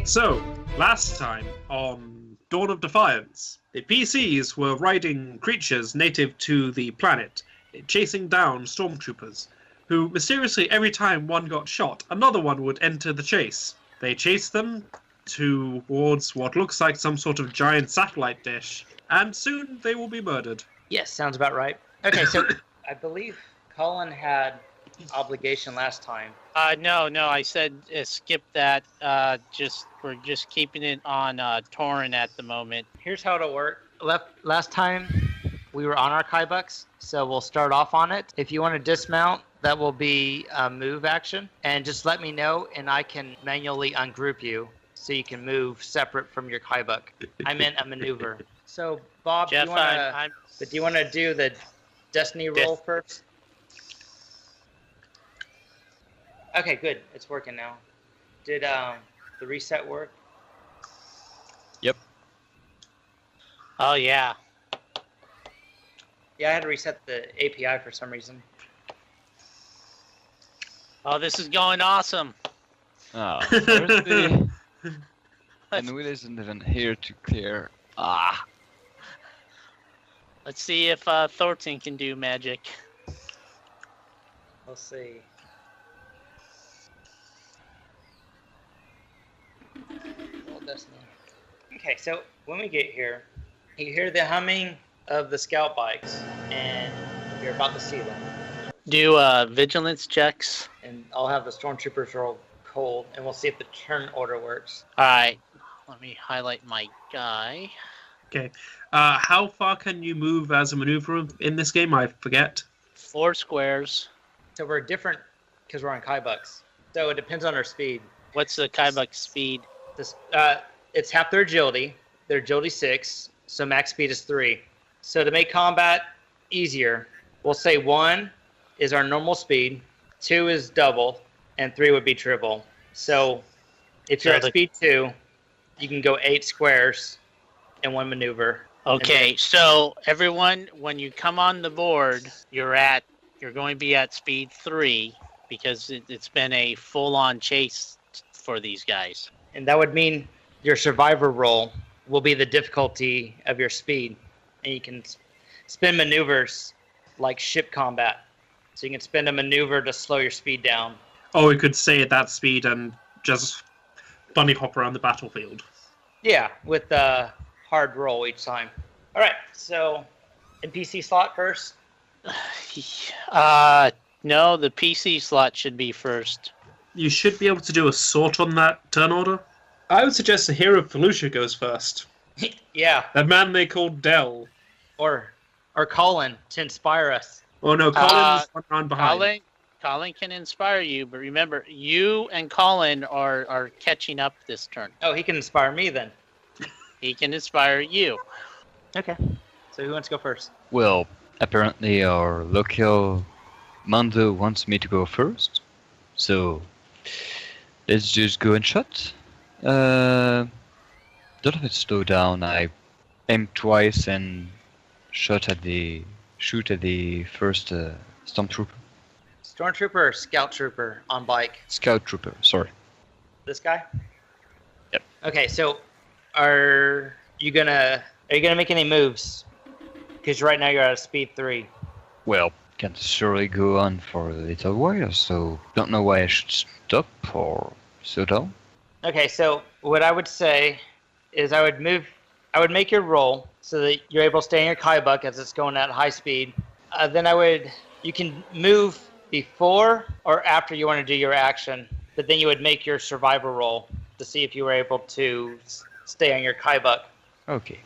So, last time on Dawn of Defiance, the PCs were riding creatures native to the planet, chasing down stormtroopers, who mysteriously every time one got shot, another one would enter the chase. They chased them towards what looks like some sort of giant satellite dish, and soon they will be murdered. Yes, sounds about right. Okay, so I believe Colin had obligation last time. No, I said skip that. We're just keeping it on Torrent at the moment. Here's how it'll work. Last time we were on our Kybucks, so we'll start off on it. If you want to dismount, that will be a move action, and just let me know, and I can manually ungroup you so you can move separate from your Kybuck. I meant a maneuver. So Bob, Jeff, do you want to do the Destiny roll first? Okay, good. It's working now. Did the reset work? Yep. Oh, yeah. Yeah, I had to reset the API for some reason. Oh, this is going awesome. Oh, Thursday. And Will isn't even here to clear. Let's see if Thornton can do magic. We'll see. Destiny. Okay, so when we get here, you hear the humming of the scout bikes, and you're about to see them. Do vigilance checks. And I'll have the stormtroopers roll cold, and we'll see if the turn order works. All right, let me highlight my guy. Okay. How far can you move as a maneuver in this game? I forget. 4 squares. So we're different because we're on Kybucks. So it depends on our speed. What's the Kybuck speed? It's half their agility. Their agility 6, so max speed is 3. So to make combat easier, we'll say 1 is our normal speed, 2 is double, and 3 would be triple. So if you're at speed 2, you can go 8 squares in 1 maneuver. Okay, so everyone, when you come on the board, you're going to be at speed 3 because it's been a full-on chase for these guys. And that would mean your survivor roll will be the difficulty of your speed. And you can spin maneuvers like ship combat. So you can spin a maneuver to slow your speed down. Or we could stay at that speed and just bunny hop around the battlefield. Yeah, with a hard roll each time. All right, so NPC slot first? No, the PC slot should be first. You should be able to do a sort on that turn order. I would suggest the hero Felucia goes first. Yeah. That man they called Dell. Or Colin to inspire us. Oh no, Colin's one round behind. Colin can inspire you, but remember, you and Colin are catching up this turn. Oh, he can inspire me then. He can inspire you. Okay. So who wants to go first? Well, apparently our local Mando wants me to go first. So let's just go and shot. Don't have it slow down. I aimed twice and shoot at the first stormtrooper. Stormtrooper or scout trooper on bike? Scout trooper, sorry. This guy? Yep. Okay, so are you gonna make any moves? Because right now you're at a speed 3. Well, can't surely go on for a little while, so don't know why I should stop or slow down. Okay, so what I would say is I would make your roll so that you're able to stay in your Kybuck as it's going at high speed. Then you can move before or after you want to do your action, but then you would make your survivor roll to see if you were able to stay on your Kybuck. Okay.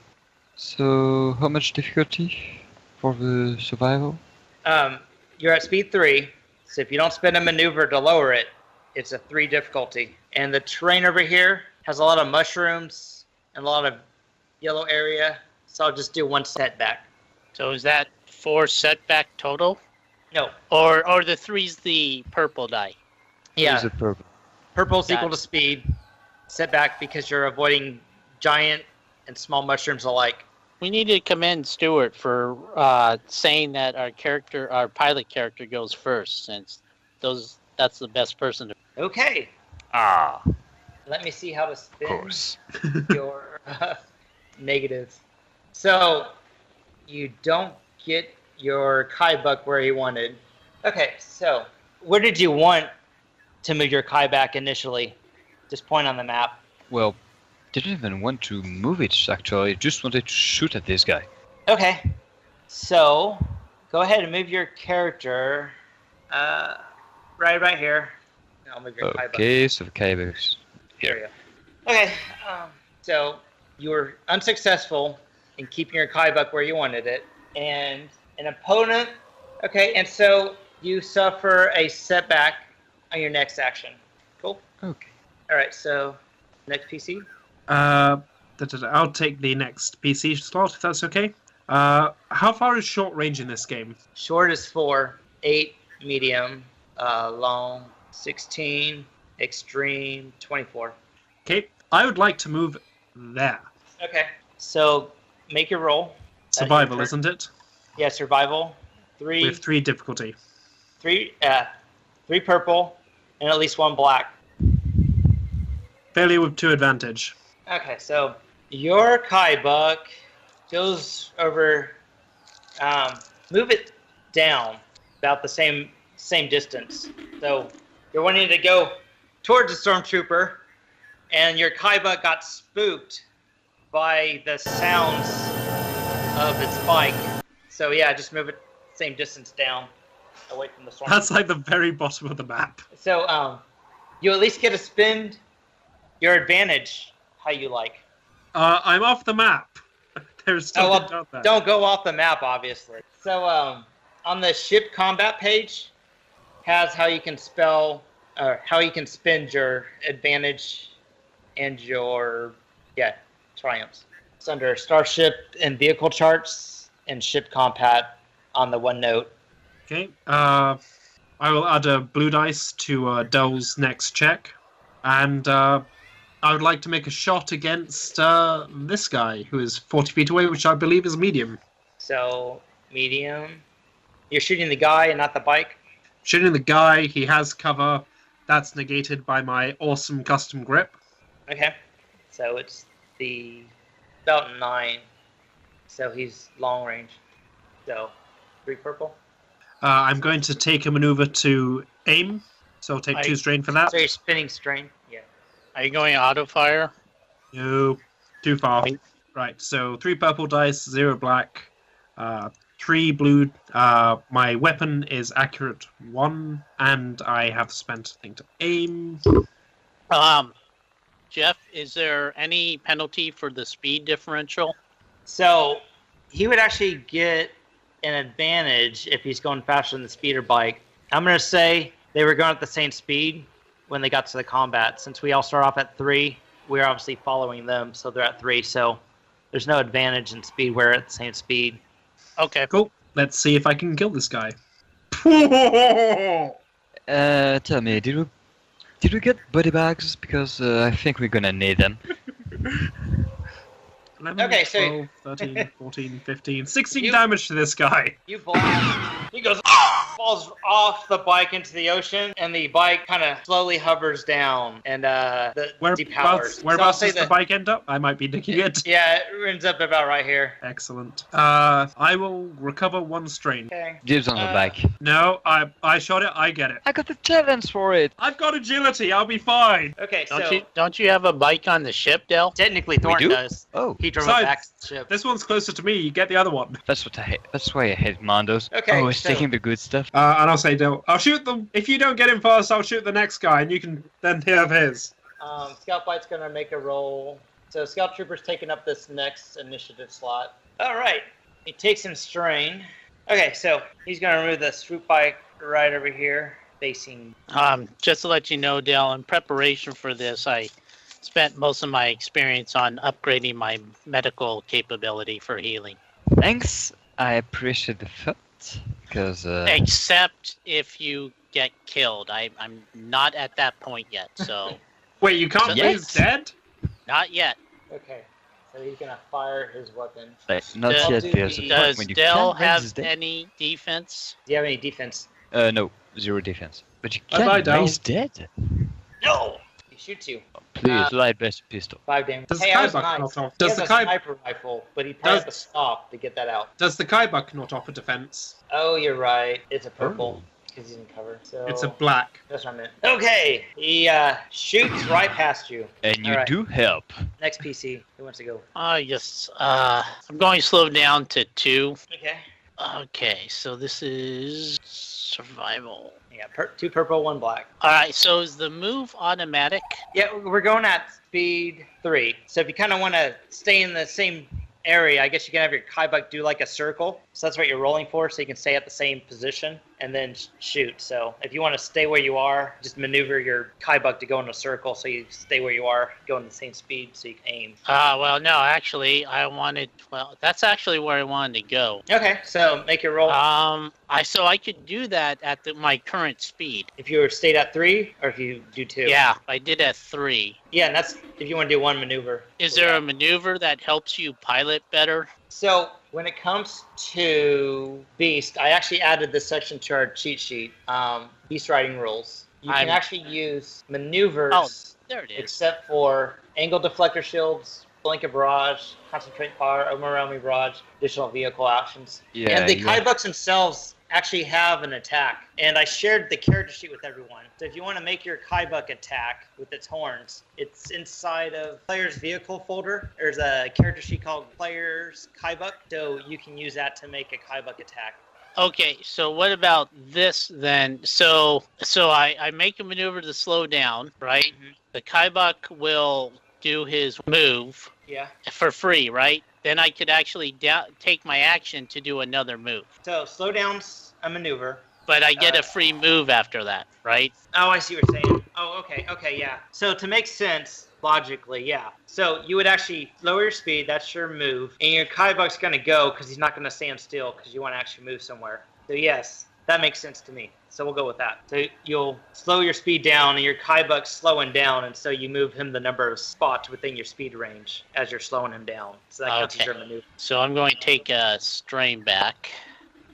So how much difficulty for the survival? You're at speed 3, so if you don't spend a maneuver to lower it, it's a 3 difficulty. And the terrain over here has a lot of mushrooms and a lot of yellow area, so I'll just do 1 setback. So is that 4 setback total? No. Or the 3's the purple die? Yeah. Is it purple? Purple's equal to speed. Setback because you're avoiding giant and small mushrooms alike. We need to commend Stuart for saying that our pilot character goes first, since that's the best person to... Okay. let me see how to Of spin course. your negatives. So you don't get your Kai buck where you wanted. Okay, so where did you want to move your Kai back initially? Just point on the map. Well, didn't even want to move it, actually. Just wanted to shoot at this guy. Okay, so go ahead and move your character right here. I'll move your Kai buck. Okay, so the Kyber's There here. you go. Okay, so you were unsuccessful in keeping your Kai buck where you wanted it, and an opponent. Okay, and so you suffer a setback on your next action. Cool. Okay. All right, so next PC. I'll take the next PC slot if that's okay. How far is short range in this game? Short is 4, 8 medium, long 16, extreme 24. Okay, I would like to move there. Okay, so make your roll. Survival, isn't it? Yeah, survival. 3. With 3 difficulty. 3 purple, and at least 1 black. Failure with 2 advantage. Okay, so your Kai buck goes over. Move it down about the same distance. So you're wanting to go towards the stormtrooper, and your Kai buck got spooked by the sounds of its bike. So yeah, just move it same distance down, away from the stormtrooper. That's like the very bottom of the map. So you at least get to spend your advantage how you like. I'm off the map. There's still down there. Don't go off the map, obviously. So on the ship combat page has how you can spend your advantage and your triumphs. It's under starship and vehicle charts and ship combat on the OneNote. Okay. I will add a blue dice to Dell's next check, and I would like to make a shot against this guy who is 40 feet away, which I believe is medium. So medium. You're shooting the guy and not the bike. Shooting the guy, he has cover. That's negated by my awesome custom grip. Okay. So it's about 9. So he's long range. So 3 purple. I'm going to take a maneuver to aim, so I'll take 2 strain for that. So you're spinning strain. Yeah. Are you going auto fire? No, too far. Right, so 3 purple dice, 0 black, 3 blue. My weapon is accurate 1, and I have spent a thing to aim. Jeff, is there any penalty for the speed differential? So he would actually get an advantage if he's going faster than the speeder bike. I'm going to say they were going at the same speed when they got to the combat. Since we all start off at 3, we're obviously following them, so they're at 3. So there's no advantage in speed. We're at the same speed. Okay. Cool. Let's see if I can kill this guy. Tell me, did we get body bags? Because I think we're gonna need them. 11, Okay, so- 12, 13, 14, 15, 16 You- damage to this guy. You blast. He goes, falls off the bike into the ocean, and the bike kind of slowly hovers down and depowers. Whereabouts So I'll does the bike end up? I might be nicking it. Yeah, it ends up about right here. Excellent. I will recover 1 strain. Okay. Dibs on the back. No, I shot it, I get it. I got the talents for it. I've got agility, I'll be fine. Okay, Don't you have a bike on the ship, Dell? technically Thornton do? does. Oh, He drove Besides, it back to the ship. This one's closer to me, you get the other one. that's what I hate. That's why I hate Mondos. Okay, Oh, he's so- taking the good stuff. And I'll say, Dill, I'll shoot them. If you don't get him first, I'll shoot the next guy, and you can then have his. Scout Bite's going to make a roll. So Scout Trooper's taking up this next initiative slot. All right. He takes some strain. Okay, so he's going to remove the swoop bike right over here, facing... Just to let you know, Dell, in preparation for this, I spent most of my experience on upgrading my medical capability for healing. Thanks. I appreciate the thought. Because Except if you get killed. I'm not at that point yet, so Wait, you can't Yes. lose dead? not yet. Okay, so he's going to fire his weapon. not Does- yet. There's a point Does when you Dell can't raise have dead. any defense? Do you have any defense? No, 0 defense. But you Bye-bye, can't Dell. raise dead. No! He shoots you. Please, light best pistol. 5 damage. Does Hey, the I was Kaibuck nice. not off? He Does has the a Kai sniper rifle, but he probably Does- has to stop to get that out. does the Kaibuck not offer defense? Oh, you're right. It's a purple Oh. because he's in cover. So It's a black. that's what I meant. Okay, he shoots right past you. And you Alright. do help. Next PC, who wants to go? Yes. I'm going slow down to 2. Okay. Okay, so this is survival. Yeah, 2 purple, 1 black. All right, so is the move automatic? Yeah, we're going at speed 3. So if you kind of want to stay in the same area, I guess you can have your Kaibuck do like a circle. So that's what you're rolling for, so you can stay at the same position and then shoot. So if you want to stay where you are, just maneuver your Kaibuck to go in a circle so you stay where you are, go in the same speed so you can aim. Well, no, actually, that's actually where I wanted to go. Okay, so make your roll. So I could do that at my current speed. If you stayed at 3 or if you do 2. Yeah, I did at 3. Yeah, and that's if you want to do 1 maneuver. Is there a maneuver that helps you pilot better? So when it comes to Beast, I actually added this section to our cheat sheet. Beast riding rules. You can actually use maneuvers. Oh, there it is. Except for angle deflector shields, blanket barrage, concentrate fire, overwhelming barrage, additional vehicle options. Yeah. And the Kaibucks themselves actually have an attack. And I shared the character sheet with everyone. So if you want to make your Kaibuck attack with its horns, it's inside of player's vehicle folder. There's a character sheet called player's Kaibuck. So you can use that to make a Kaibuck attack. Okay, so what about this then? So I make a maneuver to slow down, right? Mhm. The Kaibuck will do his move Yeah. for free, right? Then I could actually take my action to do another move. So slow down's a maneuver. But I get a free move after that, right? Oh, I see what you're saying. Oh, okay, yeah. So to make sense, logically, yeah. So you would actually lower your speed, that's your move, and your Kaibuck's going to go because he's not going to stand still because you want to actually move somewhere. So yes, that makes sense to me. So we'll go with that. So you'll slow your speed down, and your Kaibuck's slowing down, and so you move him the number of spots within your speed range as you're slowing him down. So that counts as your maneuver. So I'm going to take a strain back.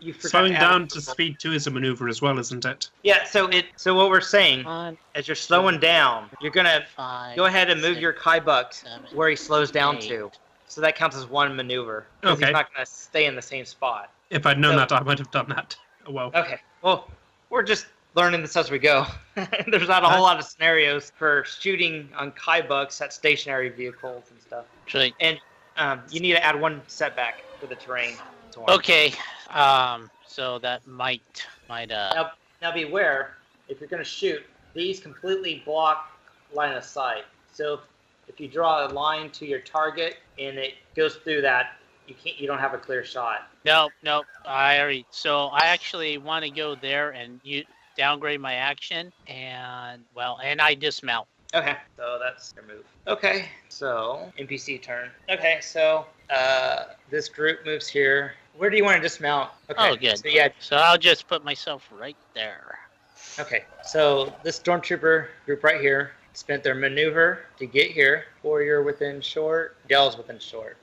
You forgot Slowing to add down a to purple. speed 2 is a maneuver as well, isn't it? Yeah, so what we're saying, One, as you're slowing down, you're going to 5. go ahead and move 6, your Kaibuck 7. where he slows down 8. to. So that counts as 1 maneuver. Because Okay. he's not going to stay in the same spot. If I'd known So- that, I might have done that. Oh, well. Okay. Well, we're just learning this as we go. There's not a whole lot of scenarios for shooting on Kaibucks at stationary vehicles and stuff. Actually, And you need to add 1 setback for the terrain. okay. So that might. Now beware, if you're going to shoot, these completely block line of sight. So if you draw a line to your target and it goes through that, you don't have a clear shot. No. So I actually want to go there and downgrade my action, and I dismount. Okay, so that's your move. Okay, so NPC turn. Okay, so this group moves here. Where do you want to dismount? Okay, Oh, good. So yeah, So I'll just put myself right there. okay. So this stormtrooper group right here spent their maneuver to get here. Warrior within short. Dell's within short.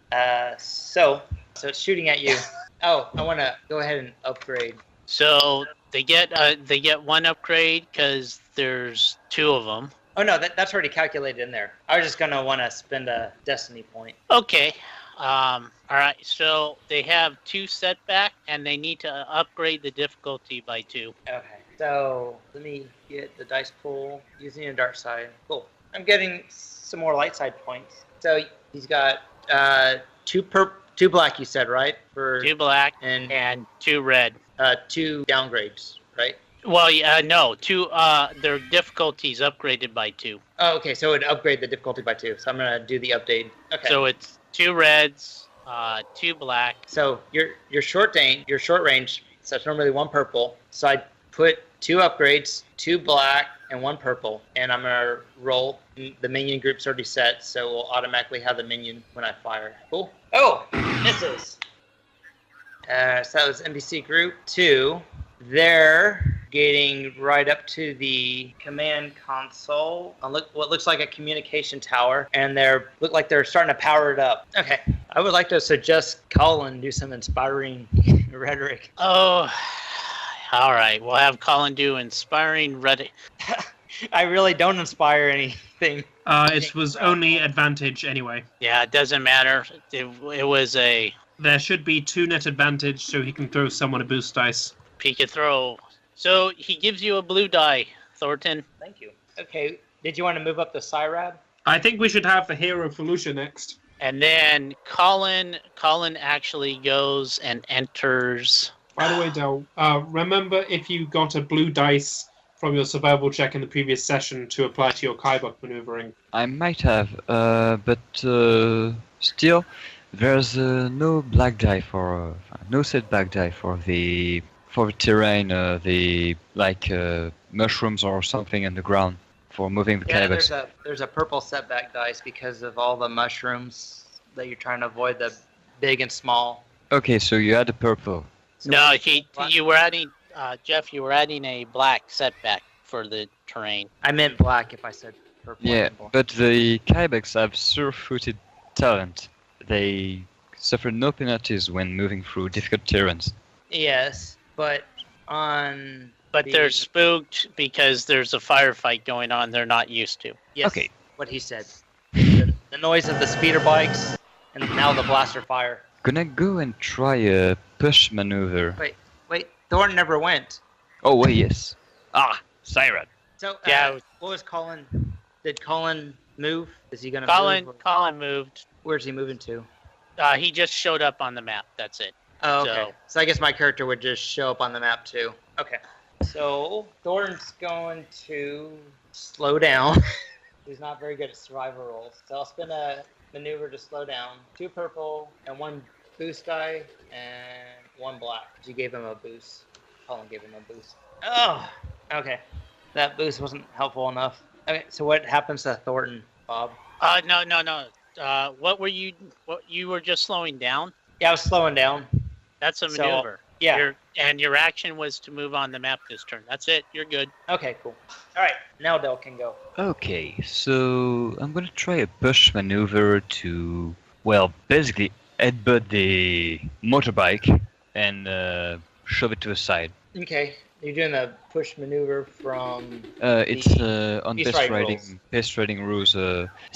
So it's shooting at you. Oh, I want to go ahead and upgrade. So they get 1 upgrade because there's 2 of them. Oh no, that's already calculated in there. I was just gonna want to spend a destiny point. Okay. All right. So they have 2 setback, and they need to upgrade the difficulty by 2. Okay. So let me get the dice pool using a dark side. Cool. I'm getting some more light side points. So he's got 2 black. You said right for 2 black and and 2 red. 2 downgrades, right? Well, yeah, no. 2. Their difficulty's upgraded by 2. Oh, okay. So it would upgrade the difficulty by 2. So I'm gonna do the update. Okay. So it's 2 reds, 2 black. So your short range. So it's normally 1 purple. So I put 2 upgrades, 2 black, and 1 purple, and I'm gonna roll. The minion group's already set, so we'll automatically have the minion when I fire. Cool. Oh, misses. So that was NPC group 2. They're getting right up to the command console. What looks like a communication tower, and look like they're starting to power it up. Okay, I would like to suggest Colin do some inspiring rhetoric. Oh, all right. We'll have Colin do inspiring rhetoric. I really don't inspire thing. It was only advantage anyway. Yeah, it doesn't matter. It was a There should be 2 net advantage, so he can throw someone a boost dice. peek a throw. So he gives you a blue die, Thornton. Thank you. Okay, did you want to move up to Cyrad? I think we should have the hero Felucia next. And then Colin actually goes and enters. By the way, Del, remember if you got a blue dice from your survival check in the previous session to apply to your Kybok maneuvering. I might have, but still, there's no black die for no setback die for the terrain, the mushrooms or something in the ground for moving the Yeah, Kybox. there's a purple setback dice because of all the mushrooms that you're trying to avoid, the big and small. Okay, so you had a purple. So No, what? you were adding, Jeff. You were adding a black setback for the terrain. I meant black if I said purple. Yeah, and black. but the Kybox have sure-footed talent. They suffer no penalties when moving through difficult terrains. Yes, but on. But the- they're spooked because there's a firefight going on they're not used to. Yes, Okay. what he said. The noise of the speeder bikes and now the blaster fire. Gonna go and try a push maneuver. Wait, Thorn never went. Oh wait, yes. Siren. So Yeah. what was Colin? Did Colin move? Is he gonna Colin move? Colin moved. Where's he moving to? He just showed up on the map. That's it. Oh, okay. So I guess my character would just show up on the map too. Okay. So Thorn's going to slow down. He's not very good at survival rolls. So I'll spin a maneuver to slow down. 2 purple and 1 boost die and 1 black. You gave him a boost. Colin gave him a boost. Oh, okay. That boost wasn't helpful enough. Okay, so what happens to Thornton, Bob? No. What you were just slowing down? Yeah, I was slowing down. That's a So, maneuver. Yeah. Your action was to move on the map this turn. That's it. You're good. Okay, cool. All right, now Del can go. Okay, so I'm gonna try a push maneuver to, well, basically headbutt the motorbike and shove it to the side. Okay, you're doing a push maneuver from. It's on Beast best riding rules.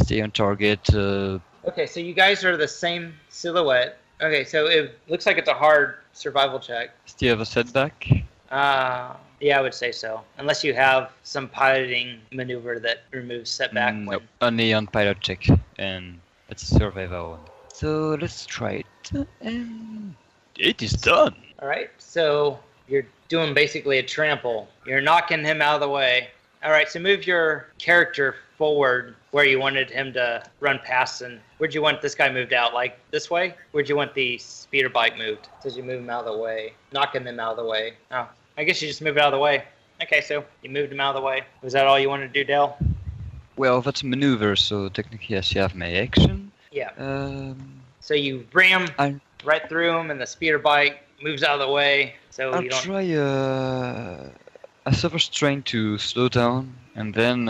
Stay on target. Okay, so you guys are the same silhouette. Okay, so it looks like it's a hard survival check. Still have a setback. Yeah, I would say so. Unless you have some piloting maneuver that removes setback. Nope, only on pilot check, and it's a survival one. So let's try it, and it is done. All right, so you're doing basically a trample. You're knocking him out of the way. All right, so move your character forward where you wanted him to run past, and where'd you want this guy moved out? Like this way? Where'd you want the speeder bike moved? Says you move him out of the way, knocking them out of the way. Oh, I guess you just move it out of the way. Okay, so you moved him out of the way. Was that all you wanted to do, Del? Well, that's a maneuver, so technically I still have my action. Yeah. Um, So you ram I- right through him, and the speeder bike moves out of the way. So I'll you don't. try a silver strain to slow down, and then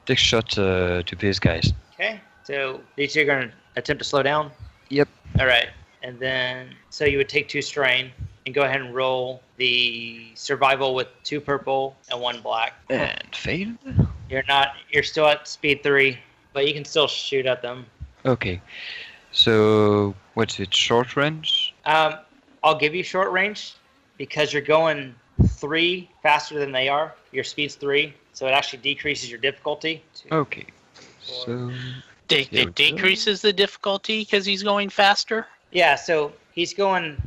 take shot to these guys. Okay. So these two are going to attempt to slow down. Yep. All right. And then, so you would take 2 strain and go ahead and roll the survival with 2 purple and 1 black. And failed. You're still at speed 3, but you can still shoot at them. Okay. So what's it? Short range? I'll give you short range because you're going 3 faster than they are. Your speed's 3, so it actually decreases your difficulty. Okay. So There we go. It decreases the difficulty because he's going faster. Yeah, so he's going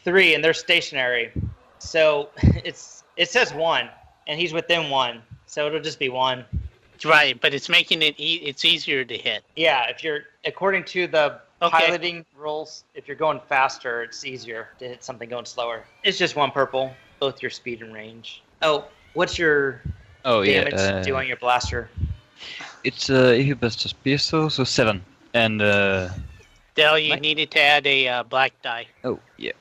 3 and they're stationary. So it says 1 and he's within 1. So it'll just be 1. Right, but it's making it it's easier to hit. Yeah, if you're according to the Okay. piloting rules, if you're going faster, it's easier to hit something going slower. It's just 1 purple, both your speed and range. Oh, what's your damage do on your blaster? It's if you bust a pistol, so 7. And Del, you What? needed to add a black die. oh yeah.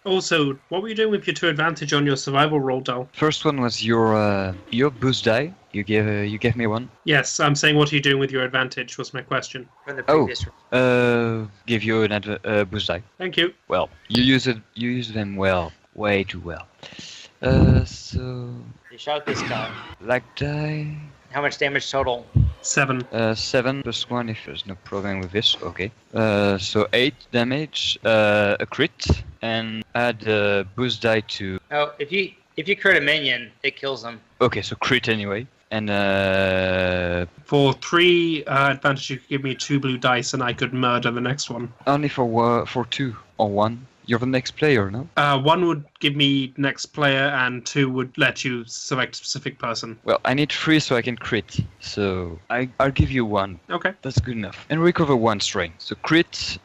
Also, what were you doing with your 2 advantage on your survival roll, Del? First one was your boost die. You gave me 1. Yes, I'm saying what are you doing with your advantage was my question. From the Oh. previous Give you an boost die. Thank you. Well, you use them well, way too well. So You shot this guy. black die. How much damage total? 7. 7 plus 1 if there's no problem with this. Okay. So 8 damage, a crit, and add a boost die to. Oh, if you crit a minion, it kills them. Okay, so crit anyway. And For 3 advantage, you could give me 2 blue dice, and I could murder the next one. only for 2 or 1. You're the next player, no? 1 would give me next player, and 2 would let you select a specific person. Well, I need 3 so I can crit. So I'll give you 1. Okay. That's good enough. And recover 1 strain. So crit,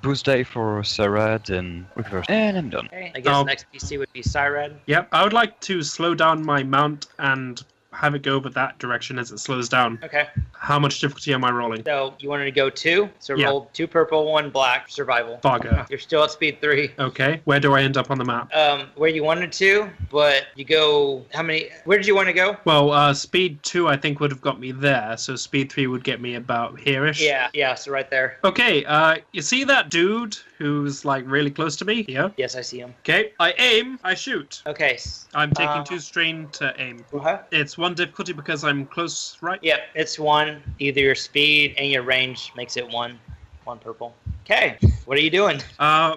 boost die for Sarad, and reverse. And I'm done. Okay. I guess the next PC would be Cyrad. Yep. I would like to slow down my mount and have it go over that direction as it slows down. Okay. How much difficulty am I rolling? So you wanted to go 2, so Yeah. roll 2 purple, 1 black, survival. Bugger. You're still at speed 3. Okay. Where do I end up on the map? Where you wanted to, but you go. How many? Where did you want to go? Well, speed 2 I think would have got me there, so speed 3 would get me about here-ish. Yeah. So right there. Okay, you see that dude who's like really close to me? Yeah. Yes, I see him. Okay, I aim, I shoot. Okay. I'm taking 2 strain to aim. It's 1 difficulty because I'm close, right? Yep, it's 1. Either your speed and your range makes it 1 purple. Okay, what are you doing?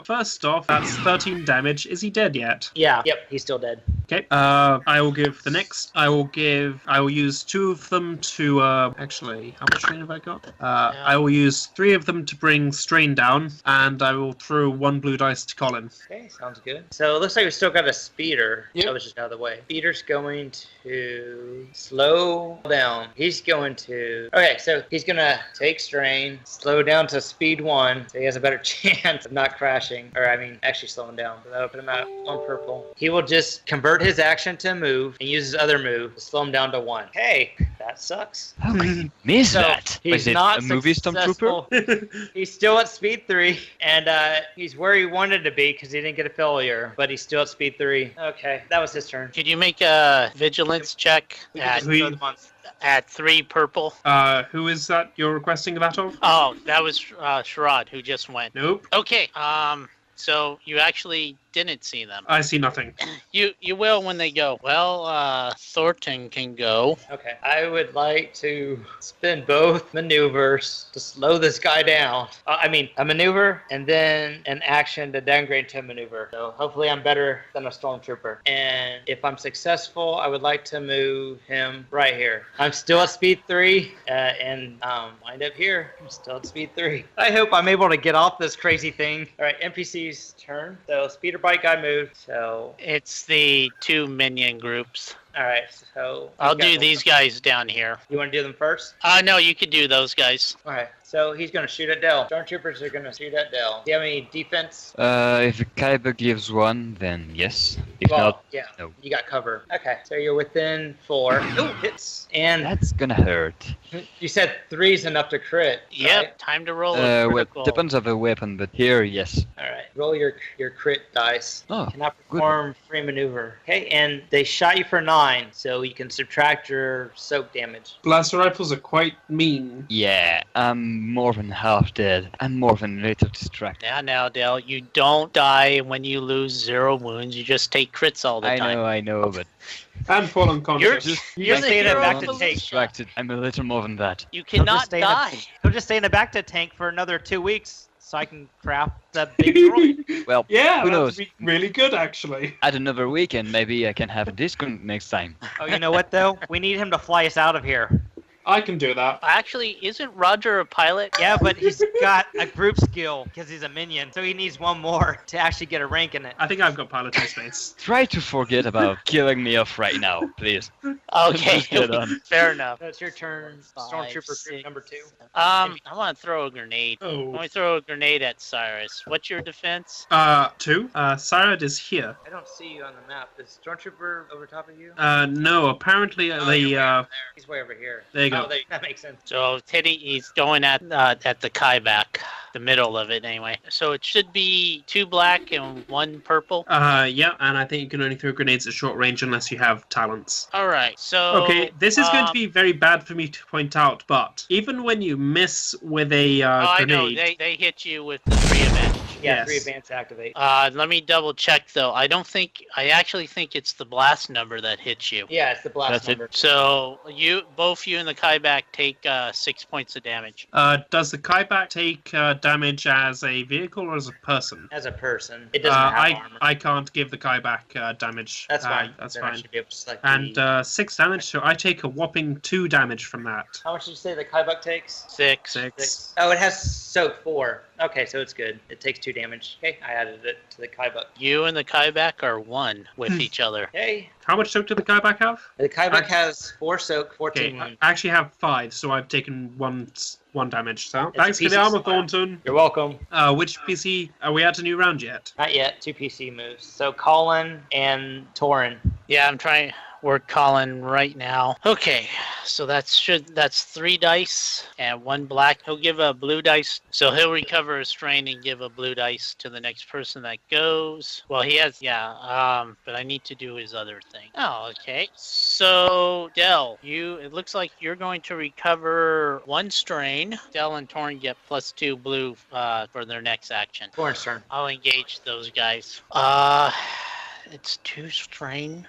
First off, that's 13 damage. Is he dead yet? Yeah. Yep, he's still dead. Okay. I will give the next. I will use 2 of them to. Actually, how much strain have I got? I will use 3 of them to bring strain down, and I will throw 1 blue dice to Colin. Okay, sounds good. So it looks like we still got a speeder. Yep. That was just out of the way. Speeder's going to slow down. He's going to. Okay, so he's gonna take strain, slow down to speed 1. So he has a better chance of not crashing, or I mean, actually slowing down. So that'll put him at 1 purple. He will just convert his action to move and use his other move to slow him down to 1. Hey, that sucks. How can you miss So that? he's Was it not a movie Stormtrooper? successful. He's still at speed 3, and he's where he wanted to be because he didn't get a failure, but he's still at speed 3. Okay, that was his turn. Could you make a vigilance check We can at, just throw them on. at 3 purple? Who is that you're requesting that of? Oh, that was Sharad who just went. Nope. Okay, so you actually didn't see them. I see nothing. You will when they go. Well, Thornton can go. Okay, I would like to spin both maneuvers to slow this guy down. I mean, a maneuver and then an action to downgrade to a maneuver. So hopefully I'm better than a stormtrooper. And if I'm successful, I would like to move him right here. I'm still at speed 3 and wind up here. I'm still at speed 3. I hope I'm able to get off this crazy thing. All right, NPC's turn. So speeder bike guy moved. So It's the 2 minion groups. all right, so I'll do these guys down here. You want to do them first? No, you could do those guys. All right. So he's going to shoot at Dell. Stormtroopers are going to shoot at Dell. Do you have any defense? If the Kyber gives 1, then yes. If Well, not, yeah. no. You got cover. Okay. So you're within 4. Ooh, hits. And That's gonna hurt. you said 3's enough to crit. Yep, right? time to roll a Well, critical. depends on the weapon, but here, yes. All right. Roll your crit dice. Oh, Cannot perform free maneuver. Okay. And they shot you for 9, so you can subtract your soak damage. Blaster rifles are quite mean. yeah, I'm more than half dead. I'm more than a little distracted. Now, Dale, you don't die when you lose 0 wounds. You just take crits all the time. I know, but And fall unconscious. You're the staying hero back of to the tank. distracted. I'm a little more than that. You He'll just cannot stay in a- die. He'll just stay in the back to tank for another 2 weeks, so I can craft the big droid. Well, Yeah, who that would knows? be really good actually. Add another weekend, maybe I can have a discount next time. Oh, you know what though? We need him to fly us out of here. I can do that. Actually, isn't Roger a pilot? Yeah, but he's got a group skill because he's a minion, so he needs 1 more to actually get a rank in it. I think I've got piloting space. Try to forget about killing me off right now, please. Okay, Just get on. fair enough. So it's your turn, Five, Stormtrooper six. group number 2. I want to throw a grenade. I Oh. want to throw a grenade at Cyrus. What's your defense? 2. Sarad is here. I don't see you on the map. Is Stormtrooper over top of you? No, apparently Oh, you're way over the there. He's way over here. there you go. Oh, that makes sense. So Teddy, he's going at the Kaiback, the middle of it anyway. So it should be 2 black and 1 purple. Yeah, and I think you can only throw grenades at short range unless you have talents. All right. So Okay, this is going to be very bad for me to point out, but even when you miss with a Oh, I know. grenade, They hit you with the 3 advantage. Yeah, Yes. 3 advance activate. Let me double check though. I actually think it's the blast number that hits you. Yeah, it's the blast That's it. number. So both you and the Kaiback take 6 points of damage. Does the Kaiback take damage as a vehicle or as a person? As a person, it doesn't have armor. I can't give the Kaiback damage. That's fine. That's Then I fine. should be able to select And the... 6 damage, so I take a whopping 2 damage from that. How much did you say the Kaibuck takes? 6. 6. Oh, it has soak 4. Okay, so it's good. It takes 2 damage. Okay, I added it to the Kaibuck. You and the Kaiback are 1 with each other. Hey, How much soak did the Kaiback have? the Kaibuck has 4 soak, 14 Okay, wound. I actually have 5, so I've taken one damage. So It's a thanks for the PC armor, slot. Thornton. You're welcome. Which PC are we at a new round yet? Not yet. 2 PC moves. So Colin and Torin. Yeah, I'm trying. We're calling right now. Okay, so that's 3 dice and 1 black. He'll give a blue dice, so he'll recover a strain and give a blue dice to the next person that goes. Well, he has, but I need to do his other thing. Oh, okay. So Del, it looks like you're going to recover 1 strain. Del and Torn get +2 blue for their next action. Torin's turn. I'll engage those guys. It's 2 strain.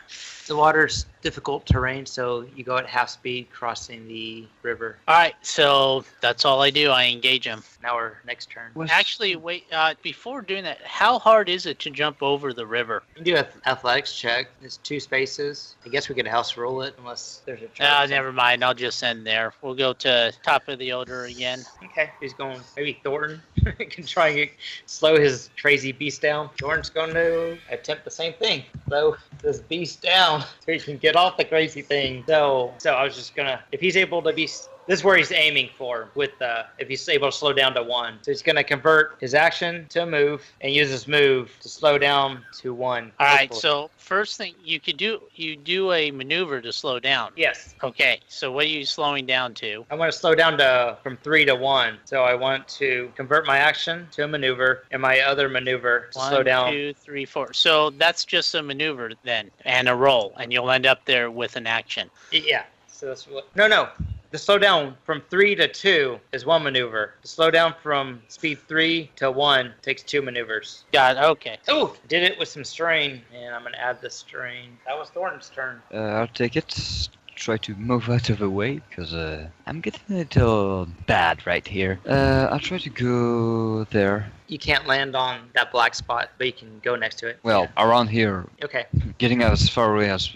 The water's difficult terrain, so you go at half speed crossing the river. All right, so that's all I do. I engage him. Now our next turn. Actually, wait. Before doing that, how hard is it to jump over the river? You can do an athletics check. It's 2 spaces. I guess we could house rule it unless there's a chart. Never mind. I'll just end there. We'll go to top of the order again. Okay, he's going. Maybe Thornton can try and slow his crazy beast down. Thornton's going to attempt the same thing. Slow this beast down so he can get off the crazy thing. So I was just gonna, if he's able to be, this is where he's aiming for with if he's able to slow down to 1. So he's gonna convert his action to a move and use his move to slow down to 1. All right. So first thing you do a maneuver to slow down. Yes. Okay. So what are you slowing down to? I want to slow down from 3 to 1. So I want to convert my action to a maneuver and my other maneuver to slow down. 1, 2, 3, 4. So that's just a maneuver then, and a roll, and you'll end up there with an action. Yeah. So that's what. No. The slow down from 3 to 2 is 1 maneuver. The slow down from speed 3 to 1 takes 2 maneuvers. Got it. Okay. Oh, did it with some strain, and I'm gonna add the strain. That was Thornton's turn. I'll take it. Try to move out of the way because I'm getting a little bad right here. I'll try to go there. You can't land on that black spot, but you can go next to it. Well, around here, Okay. getting as far away as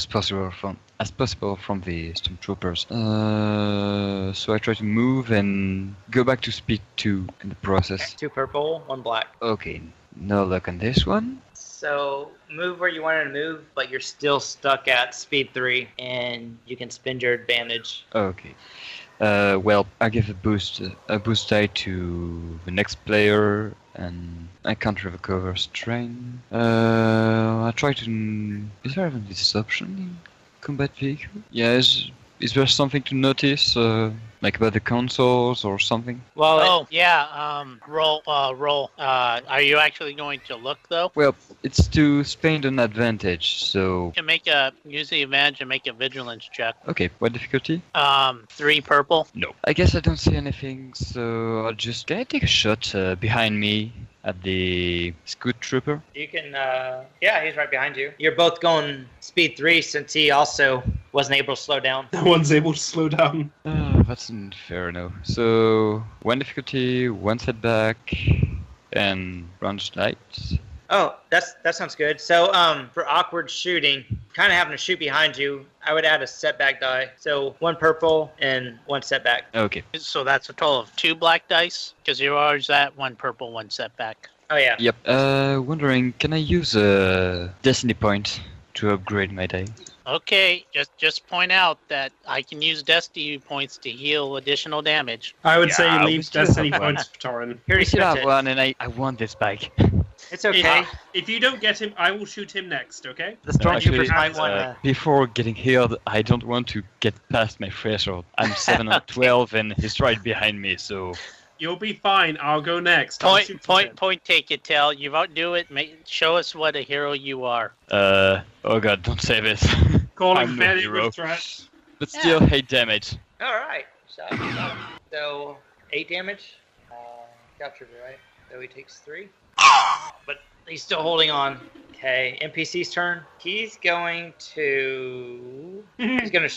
possible from the stormtroopers. So I try to move and go back to speed 2 in the process. 2 purple, 1 black. Okay, no luck on this one. So move where you wanted to move, but you're still stuck at speed 3, and you can spend your advantage. Okay. Well, I give a boost die to the next player, and I can't recover strain. I try to. Is there even this option in combat vehicle? Yeah, is there something to notice, like about the consoles or something? Well, roll. Are you actually going to look though? Well, it's to spend an advantage, so. You can use the advantage and make a vigilance check. Okay, what difficulty? 3 purple. No. I guess I don't see anything, so I'll just. Can I take a shot behind me at the scout trooper? You can, yeah, he's right behind you. You're both going speed 3 since he also wasn't able to slow down. No one's able to slow down. That's unfair, no. So, 1 difficulty, 1 setback, and range light. Oh, that sounds good. So, for awkward shooting, kind of having to shoot behind you, I would add a setback die. So 1 purple and 1 setback. Okay. So that's a total of 2 black dice, because you're always at 1 purple, 1 setback. Oh yeah. Yep. Wondering, can I use a destiny point to upgrade my die? Okay, just point out that I can use destiny points to heal additional damage. I would say Yeah, we leave still Destiny have one. points for Torin. Here I he still spent have it. one, and I want this bike. It's okay. If you don't get him, I will shoot him next, okay? The stormtroopers Actually, might want to. Before getting healed, I don't want to get past my threshold. I'm 7 on 12, and he's right behind me, so... You'll be fine. I'll go next. I'll shoot him. Point take it, Tell. You won't do it. Show us what a hero you are. Oh god, don't say this. Calling I'm no fairly hero. with threats. But still, 8 damage. All right. Shot him. So 8 damage. Captured, right? So he takes 3. But he's still holding on. Okay, NPC's turn. He's going to. He's gonna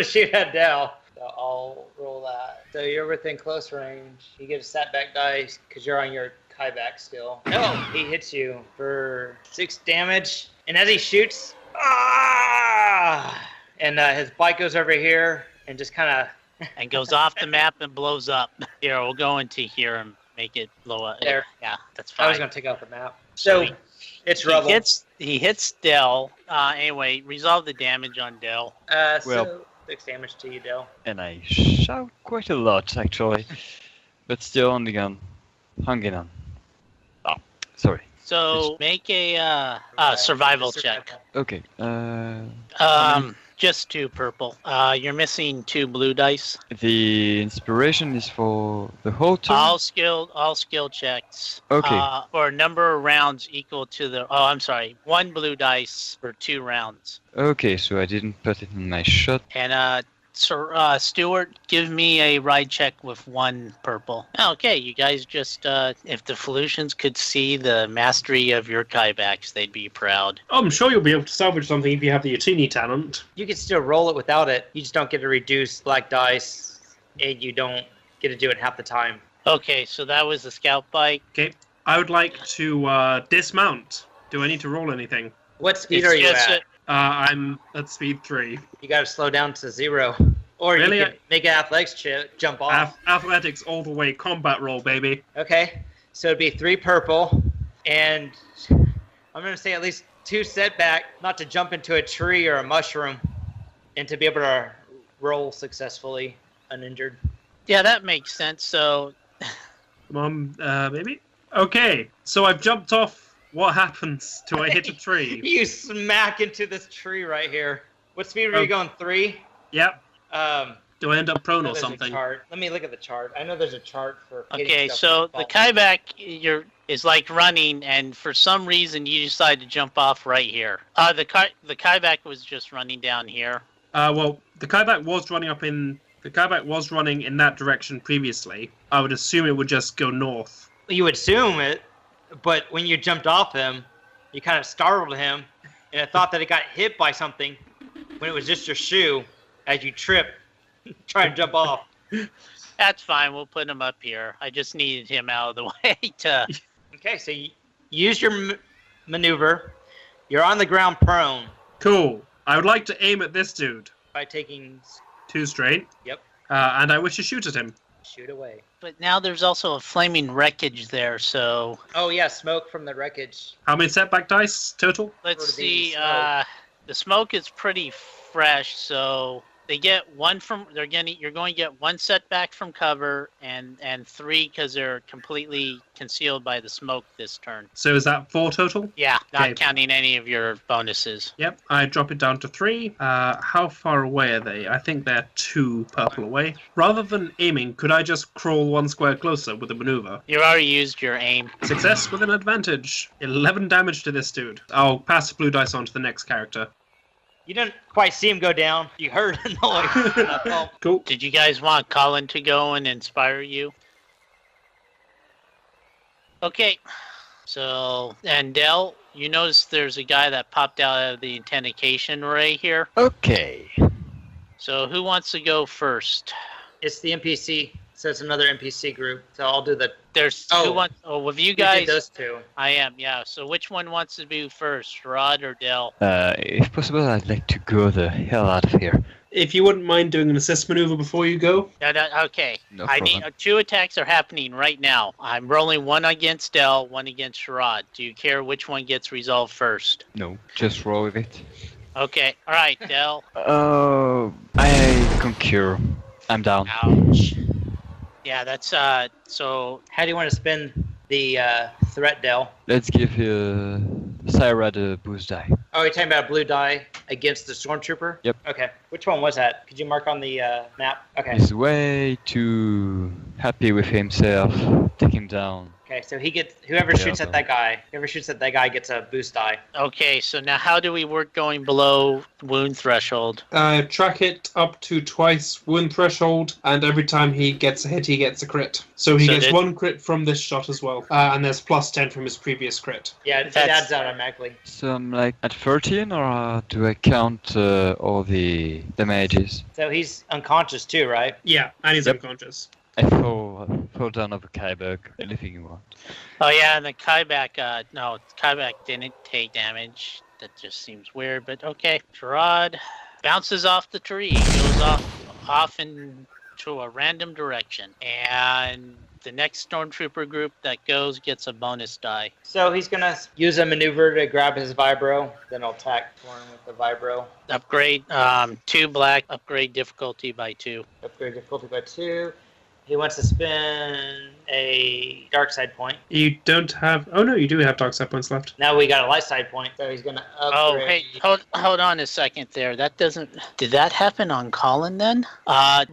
shoot at Dell. So I'll roll that. So you're within close range. You get a setback dice because you're on your Kaiback still. No, he hits you for 6 damage. And as he shoots, and his bike goes over here and just kind of And goes off the map and blows up. Here, we'll go into here and make it blow up. There. Yeah, that's fine. I was gonna take out the map. So it's rubble. He hits Dell. Anyway, resolve the damage on Dell. So 6 damage to you, Dell. And I shout quite a lot, actually. But still on the gun. Hanging on. Oh, sorry. So make a survival check. Okay. Just 2 purple. You're missing 2 blue dice. The inspiration is for the whole turn? All skill checks. Okay. For a number of rounds equal to the. Oh, I'm sorry. 1 blue dice for 2 rounds. Okay, so I didn't put it in my shot. And Sir Stuart, give me a ride check with 1 purple. Okay, you guys just if the Felucians could see the mastery of your Kaibaks, they'd be proud. I'm sure you'll be able to salvage something if you have the EotE talent. You can still roll it without it. You just don't get to reduce black dice, and you don't get to do it half the time. Okay, so that was the scout bike. Okay, I would like to dismount. Do I need to roll anything? What speed are you at? I'm at speed 3. You got to slow down to 0. Or Really? you can make an athletics jump off. Athletics all the way, combat roll, baby. Okay, so it'd be 3 purple, and I'm going to say at least 2 setback, not to jump into a tree or a mushroom, and to be able to roll successfully uninjured. Yeah, that makes sense. So, Come on, baby. Okay, so I've jumped off. What happens? Do I hit a tree? You smack into this tree right here. What speed were you going? 3? Yep. Do I end up prone or there's a something? chart. Let me look at the chart. I know there's a chart for. okay, so the Kaibak is like running, and for some reason you decide to jump off right here. The Kaibak was just running down here. Well, the Kaibak was running in that direction previously. I would assume it would just go north. You would assume it, but when you jumped off him, you kind of startled him, and I thought that it got hit by something when it was just your shoe as you trip, try and jump off. That's fine. We'll put him up here. I just needed him out of the way to. Okay, so you use your maneuver. You're on the ground prone Cool. I would like to aim at this dude. by taking. 2 straight. Yep. And I wish to shoot at him. Shoot away. But now there's also a flaming wreckage there, so Oh yeah, smoke from the wreckage. How many setback dice total? let's For the see. smoke. The smoke is pretty fresh, so they get 1 from. You're going to get 1 setback from cover, and 3 because they're completely concealed by the smoke this turn. So is that 4 total? Yeah, not Okay. counting any of your bonuses. Yep, I drop it down to 3. How far away are they? I think they're 2 purple away. Rather than aiming, could I just crawl 1 square closer with a maneuver? You already used your aim. Success with an advantage. 11 damage to this dude. I'll pass the blue dice on to the next character. You didn't quite see him go down. You heard a noise. That's all. Cool. Did you guys want Colin to go and inspire you? Okay. So, and Dell, you notice there's a guy that popped out of the authentication array here. Okay. So who wants to go first? It's the NPC. So it's another NPC group. So I'll do the. There's Oh. who wants. Oh, with you You guys, did those 2. I am. Yeah. So which one wants to do first, Rod or Dell? If possible, I'd like to go the hell out of here. If you wouldn't mind doing an assist maneuver before you go. Okay. No I problem. need 2 attacks are happening right now. I'm rolling 1 against Dell, 1 against Sherrod. Do you care which one gets resolved first? No, just roll with it. Okay. All right, Dell. I concur. I'm down. Ouch. Yeah, that's so How do you want to spend the threat, Dell? Let's give Syra the boost die. Oh, you're talking about a blue die against the stormtrooper? Yep. Okay. Which one was that? Could you mark on the map? Okay. He's way too happy with himself. Take him down. Okay, so he gets whoever shoots at that guy. Whoever shoots at that guy gets a boost die. Okay, so now how do we work going below wound threshold? Track it up to twice wound threshold, and every time he gets a hit, he gets a crit. So he gets 1 crit from this shot as well, and there's plus 10 from his previous crit. Yeah, it adds automatically. So I'm like at 13, or do I count all the damages? So he's unconscious too, right? Yeah, and he's unconscious. I fall down over Kyberg. Anything you want. Oh yeah, and the Kyback, no, Kyback didn't take damage. That just seems weird, but okay. Gerard bounces off the tree, goes off into a random direction, and the next stormtrooper group that goes gets a bonus die. So he's gonna use a maneuver to grab his vibro, then I'll attack for him with the vibro. Upgrade 2 black, upgrade difficulty by 2. Upgrade difficulty by 2. He wants to spend a dark side point. You don't have... Oh no, you do have dark side points left. Now we got a light side point, so he's gonna upgrade. Oh, hey, hold on a second there. That doesn't... Did that happen on Colin then?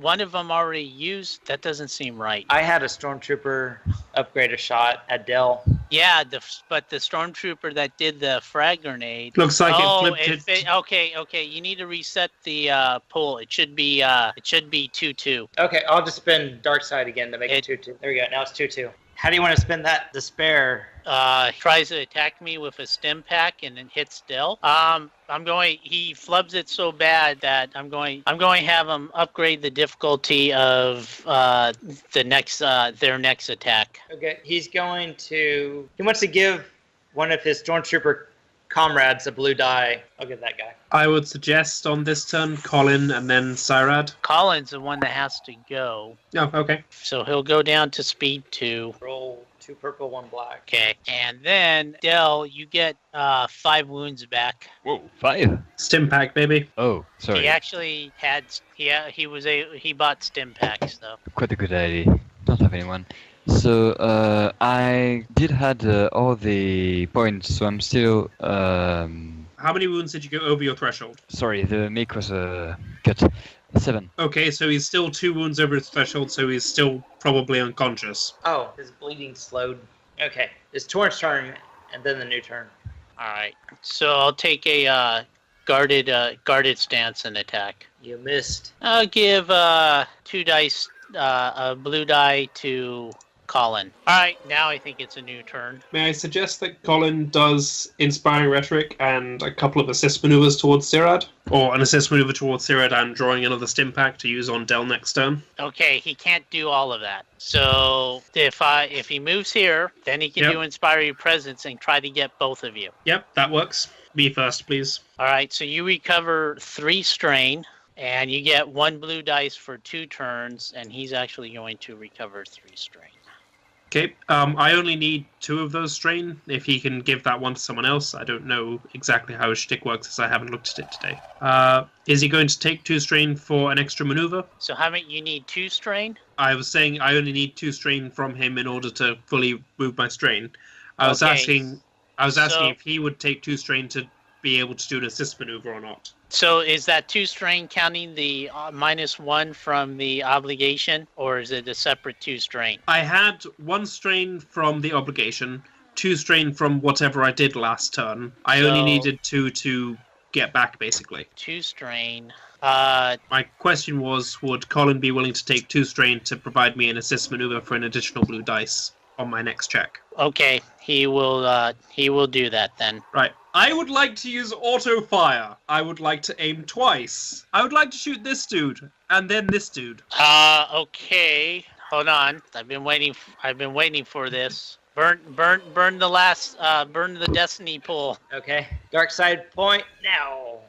One of them already used... That doesn't seem right. I had a stormtrooper upgrade a shot at Dell. Yeah, but the stormtrooper that did the frag grenade... Looks like it flipped it. Okay, you need to reset the pool. It should be 2-2. Okay, I'll just spend dark side again to make it 2-2. There we go, now it's 2-2. How do you want to spend that despair? Tries to attack me with a stim pack and then hits Dill. He flubs it so bad that I'm going to have him upgrade the difficulty of their next attack. Okay, he wants to give one of his stormtrooper comrades a blue die. I'll give that guy. I would suggest on this turn, Colin and then Cyrad. Colin's the one that has to go. Oh, okay. So he'll go down to speed 2. Roll 2 purple, 1 black. Okay. And then, Dell, you get 5 wounds back. Whoa, 5? Stim pack, baby. Oh, sorry. He actually had... He bought stim packs, though. Quite a good idea. Don't have anyone. So I did had all the points, so I'm still. How many wounds did you go over your threshold? Sorry, the make was cut. 7. Okay, so he's still 2 wounds over his threshold, so he's still probably unconscious. Oh, his bleeding slowed. Okay, it's Torrent's turn, and then the new turn. All right. So I'll take a guarded stance and attack. You missed. I'll give 2 dice, a blue die to Colin. All right, now I think it's a new turn. May I suggest that Colin does Inspiring Rhetoric and a couple of assist maneuvers towards Cyrad? Or an assist maneuver towards Cyrad and drawing another stim pack to use on Dell next turn? Okay, he can't do all of that. So if he moves here, then he can do Inspire Your Presence and try to get both of you. Yep, that works. Me first, please. All right, so you recover 3 strain. And you get 1 blue dice for 2 turns, and he's actually going to recover 3 strain. Okay, I only need 2 of those strain. If he can give that one to someone else, I don't know exactly how his shtick works, as I haven't looked at it today. Is he going to take 2 strain for an extra maneuver? So how many? You need 2 strain? I was saying I only need 2 strain from him in order to fully move my strain. I was asking if he would take 2 strain to be able to do an assist maneuver or not. So is that 2 strain counting the -1 from the obligation, or is it a separate 2 strain? I had 1 strain from the obligation, 2 strain from whatever I did last turn. I only needed 2 to get back, basically. 2 strain. My question was, would Colin be willing to take 2 strain to provide me an assist maneuver for an additional blue dice on my next check? Okay, he will do that then. Right. I would like to use auto fire. I would like to aim twice. I would like to shoot this dude and then this dude. Okay. Hold on. I've been waiting for this. Burn the destiny pool. Okay. Dark side point now.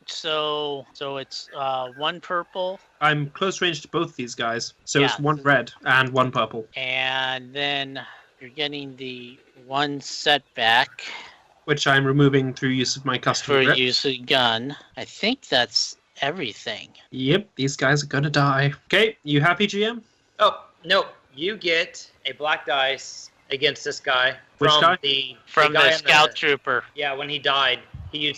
So it's 1 purple. I'm close range to both these guys. So Yeah. it's 1 red and 1 purple. And then you're getting the 1 setback Which I'm removing through use of my custom for grip. use of gun. I think that's everything. Yep, these guys are gonna die. Okay, you happy, GM? Oh, no. You get a black dice against this guy. Which guy? From guy the scout trooper. Yeah, when he died, he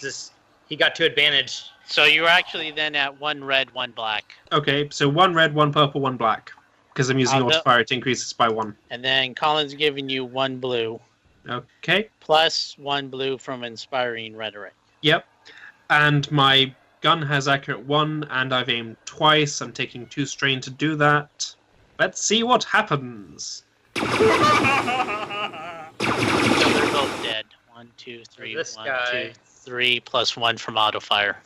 got 2 advantage. So you're actually then at 1 red, 1 black. Okay, so 1 red, 1 purple, 1 black. because I'm using I'll go- Auto-Fire, it increases by 1. And then Colin's giving you 1 blue, Okay. plus 1 blue from Inspiring Rhetoric. Yep. And my gun has accurate 1, and I've aimed twice. I'm taking 2 strain to do that. Let's see what happens. So they're both dead. 1, 2, 3, This 1, guy- 2, 3, plus 1 from Auto-Fire.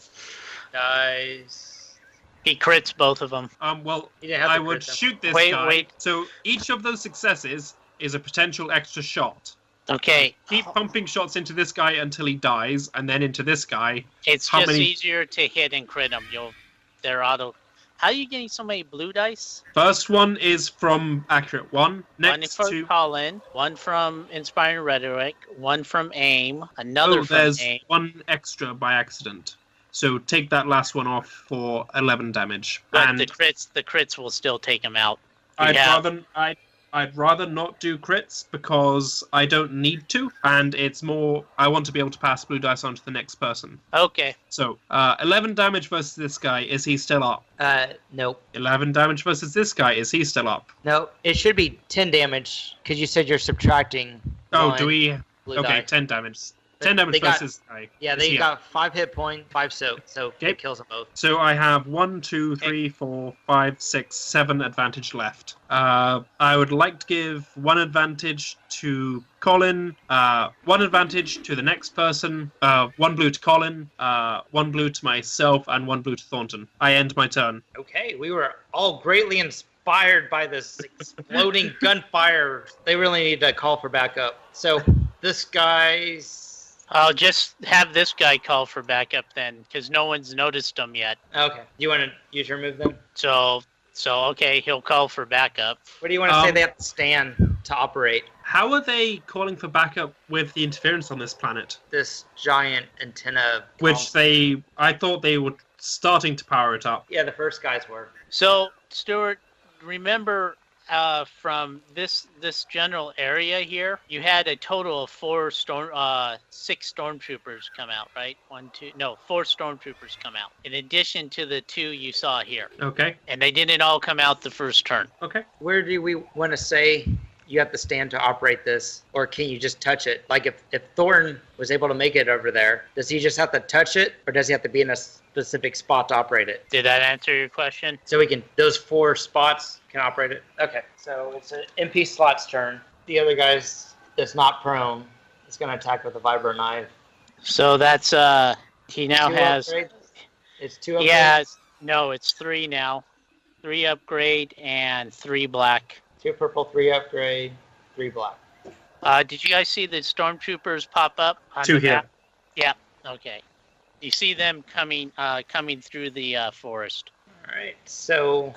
Guys. He crits both of them. Well, You didn't have to I would crit them. shoot this Wait, guy. wait. So each of those successes is a potential extra shot. Okay, Keep pumping shots into this guy until he dies, and then into this guy. it's How just many- easier to hit and crit them. They're auto. How are you getting so many blue dice? First one is from accurate 1. Next One from to Colin, 1 from Inspiring Rhetoric, 1 from Aim, another from there's Aim. 1 extra by accident. So take that last one off for 11 damage. But and the crits will still take him out. I'd rather not do crits because I don't need to, and it's more I want to be able to pass blue dice on to the next person. Okay. So 11 damage versus this guy. Is he still up? Nope. 11 damage versus this guy. Is he still up? No, it should be 10 damage because you said you're subtracting. Oh, one do we? blue Okay, die. 10 damage. They- 10 damage they got- versus this guy. Yeah, Is they he got up? 5 hit points, 5 soak, so Okay. it kills them both. So I have 1, 2, 3, 4, 5, 6, 7 advantage left. I would like to give 1 advantage to Colin, 1 advantage to the next person, 1 blue to Colin, 1 blue to myself, and 1 blue to Thornton. I end my turn. Okay, we were all greatly inspired by this exploding gunfire. They really need to call for backup. So this guy's... I'll just have this guy call for backup then, because no one's noticed him yet. Okay, you want to use your move then? So okay, he'll call for backup. What do you want to say they have to stand to operate? How are they calling for backup with the interference on this planet? This giant antenna... Which I thought they were starting to power it up. Yeah, the first guys were. So Stuart, remember from this general area here, you had a total of 6 stormtroopers come out, right? 4 stormtroopers come out. In addition to the 2 you saw here, Okay. and they didn't all come out the first turn. Okay. Where do we want to say you have to stand to operate this, or can you just touch it? Like if Thornton was able to make it over there, does he just have to touch it, or does he have to be in a specific spot to operate it? Did that answer your question? So those 4 spots can operate it? Okay, so it's an MP slot's turn. The other guy's that's not prone is going to attack with a vibro knife. So that's he now 2 has upgrades? It's 2 upgrades? yeah, no, it's 3 now. 3 upgrade and 3 black. 2 purple, 3 upgrade, 3 black. Did you guys see the stormtroopers pop up? On 2 the here. map? Yeah. Okay. You see them coming through the forest. All right, so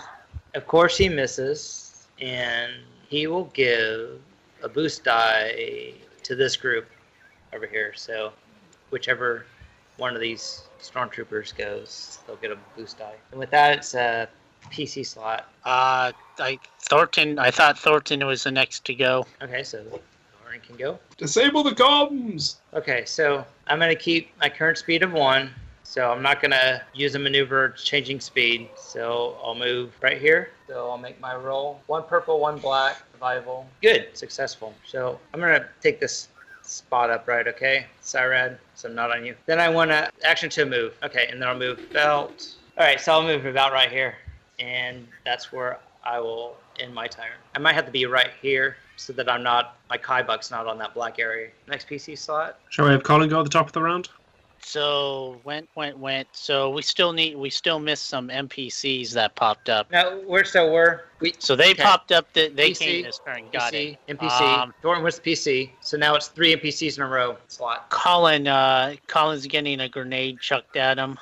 of course he misses, and he will give a boost die to this group over here. So whichever one of these stormtroopers goes, they'll get a boost die. And with that, it's a PC slot. I thought Thornton was the next to go. Okay, so Lauren can go. Disable the comms! Okay, so I'm going to keep my current speed of 1. So I'm not going to use a maneuver changing speed. So I'll move right here. So I'll make my roll. 1 purple, 1 black, survival. Good, successful. So I'm going to take this spot up right, okay? Cyrad, so I'm not on you. Then I want to action to move. Okay, and then I'll move belt. All right, so I'll move about right here. And that's where I will end my turn. I might have to be right here so that my Kai buck's not on that black area. Next PC slot. Shall we have Colin go at the top of the round? So went. So we still missed some NPCs that popped up. No, we So they okay. popped up. They PC, came this turn. Got PC, it. NPC. Thornton was PC. So now it's 3 NPCs in a row slot. Colin's getting a grenade chucked at him,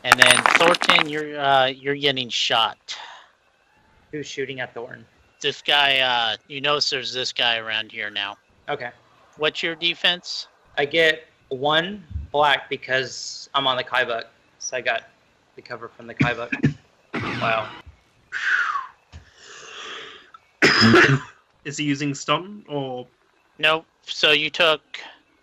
and then Thornton, you're getting shot. Who's shooting at Thornton? This guy, you notice there's this guy around here now. Okay. What's your defense? I get 1 black because I'm on the Kai buck. So I got the cover from the Kai buck. Wow. Is he using stun or? Nope. So you took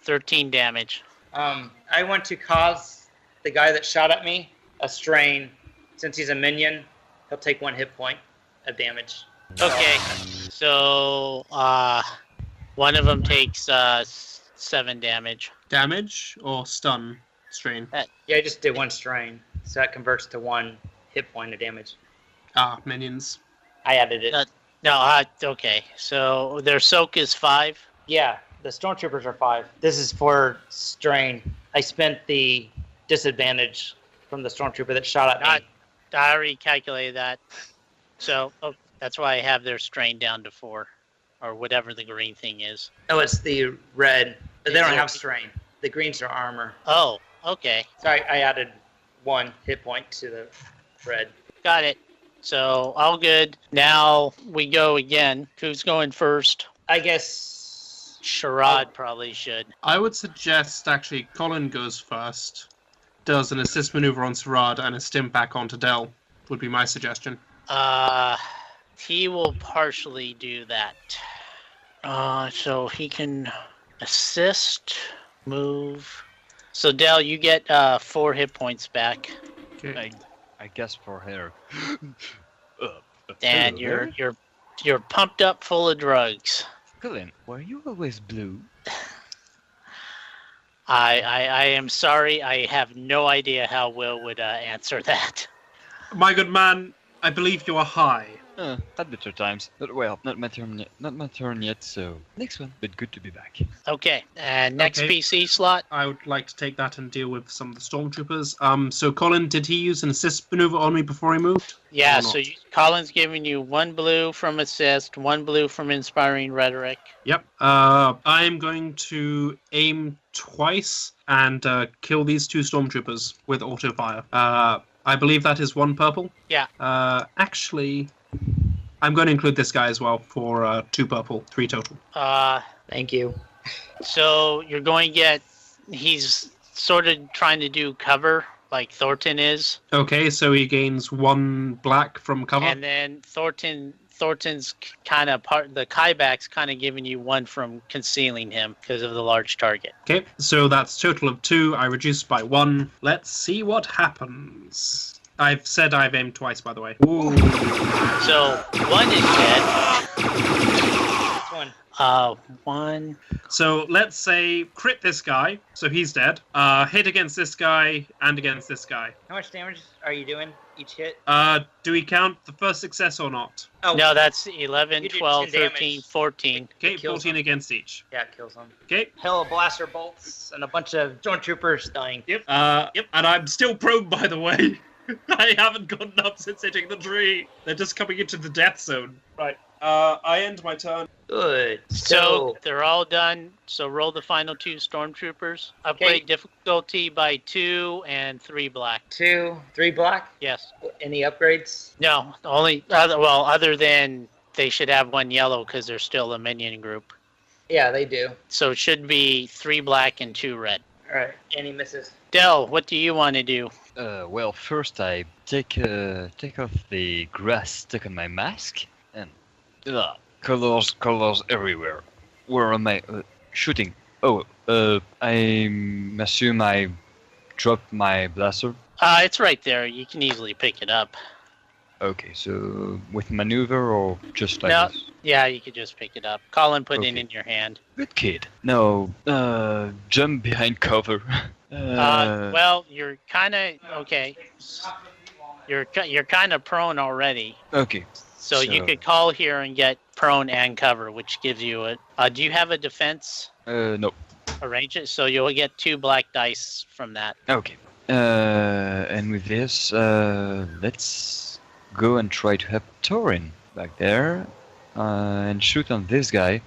13 damage. I want to cause the guy that shot at me a strain. Since he's a minion, he'll take 1 hit point of damage. Okay, so one of them takes 7 damage. Damage or stun strain? Yeah, I just did 1 strain, so that converts to 1 hit point of damage. Minions. I added it. No, okay. So their soak is 5. Yeah, the stormtroopers are 5. This is for strain. I spent the disadvantage from the stormtrooper that shot at me. I already calculated that. So that's why I have their strain down to 4, or whatever the green thing is. Oh, it's the red. They don't have strain. The greens are armor. Oh, okay. So I added 1 hit point to the red. Got it. So all good. Now we go again. Who's going first? I guess Sherrod probably should. I would suggest actually Colin goes first, does an assist maneuver on Sarad and a stim back onto Dell, would be my suggestion. He will partially do that. So he can assist, move. So Dell, you get 4 hit points back. Okay. I guess for her. And hello there. you're pumped up full of drugs. Colin, were you always blue? I am sorry. I have no idea how Will would answer that. My good man, I believe you are high. Had better times. But well, not my turn yet, so next one. But good to be back. Okay, and next Okay. PC slot. I would like to take that and deal with some of the stormtroopers. So Colin, did he use an assist maneuver on me before he moved? Yeah, Or so not? Colin's giving you 1 blue from assist, 1 blue from inspiring rhetoric. Yep. I am going to aim twice and kill these 2 stormtroopers with auto fire. I believe that is 1 purple. Yeah. Actually, I'm going to include this guy as well for 2 purple, 3 total. Thank you. So you're going to get. He's sort of trying to do cover like Thornton is, Okay, so he gains 1 black from cover. and then Thornton's kind of part. The Kybak's kind of giving you 1 from concealing him because of the large target. Okay, so that's total of 2. I reduced by 1. Let's see what happens. I've said I've aimed twice, by the way. Ooh. So 1 is dead. This one. 1. So let's say crit this guy, so he's dead. Hit against this guy and against this guy. How much damage are you doing each hit? Do we count the first success or not? Oh, No, that's 11, You did 12, 10 damage. 13, 14. Okay, kills 14 him. against each. yeah, it kills them. Okay. Hell of blaster bolts and a bunch of stormtroopers dying. Yep. Yep. And I'm still prone, by the way. I haven't gotten up since hitting the tree. They're just coming into the death zone. Right. I end my turn. Good. So they're all done. So roll the final 2 stormtroopers. Upgrade Okay. difficulty by 2 and 3 black. 2, 3 black. Yes. Any upgrades? No, only other than they should have 1 yellow because they're still a minion group. Yeah, they do. So it should be 3 black and 2 red. All right. Any misses? Del, what do you want to do? Well, first I take off the grass stuck on my mask, and colors everywhere. Where am I shooting? Oh, I assume I dropped my blaster. It's right there. You can easily pick it up. Okay, so with maneuver or just like No. this? Yeah, you could just pick it up. Colin, put it Okay. in your hand. Good kid. No, jump behind cover. Well, you're kind of okay. You're kind of prone already, Okay. so you So- could call here and get prone and cover, which gives you a. Do you have a defense? No. Arrange it so you'll get 2 black dice from that. Okay. And with this, let's go and try to help Torin back there, and shoot on this guy,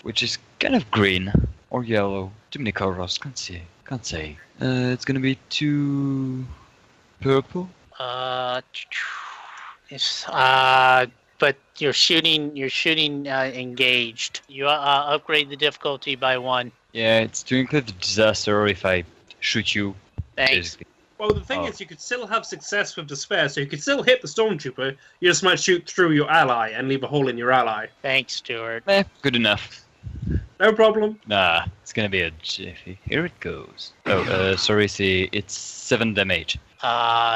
which is kind of green or yellow. Too many colors, can't say. It's gonna be 2 purple. But you're shooting engaged. You upgrade the difficulty by 1. Yeah, it's to include the disaster if I shoot you. Thanks. basically. Well, the thing Oh. is, you could still have success with despair, so you could still hit the stormtrooper. You just might shoot through your ally and leave a hole in your ally. Thanks, Stuart. Good enough. No problem. Nah, it's gonna be a jiffy. Here it goes. Oh, sorry, see, it's 7 damage.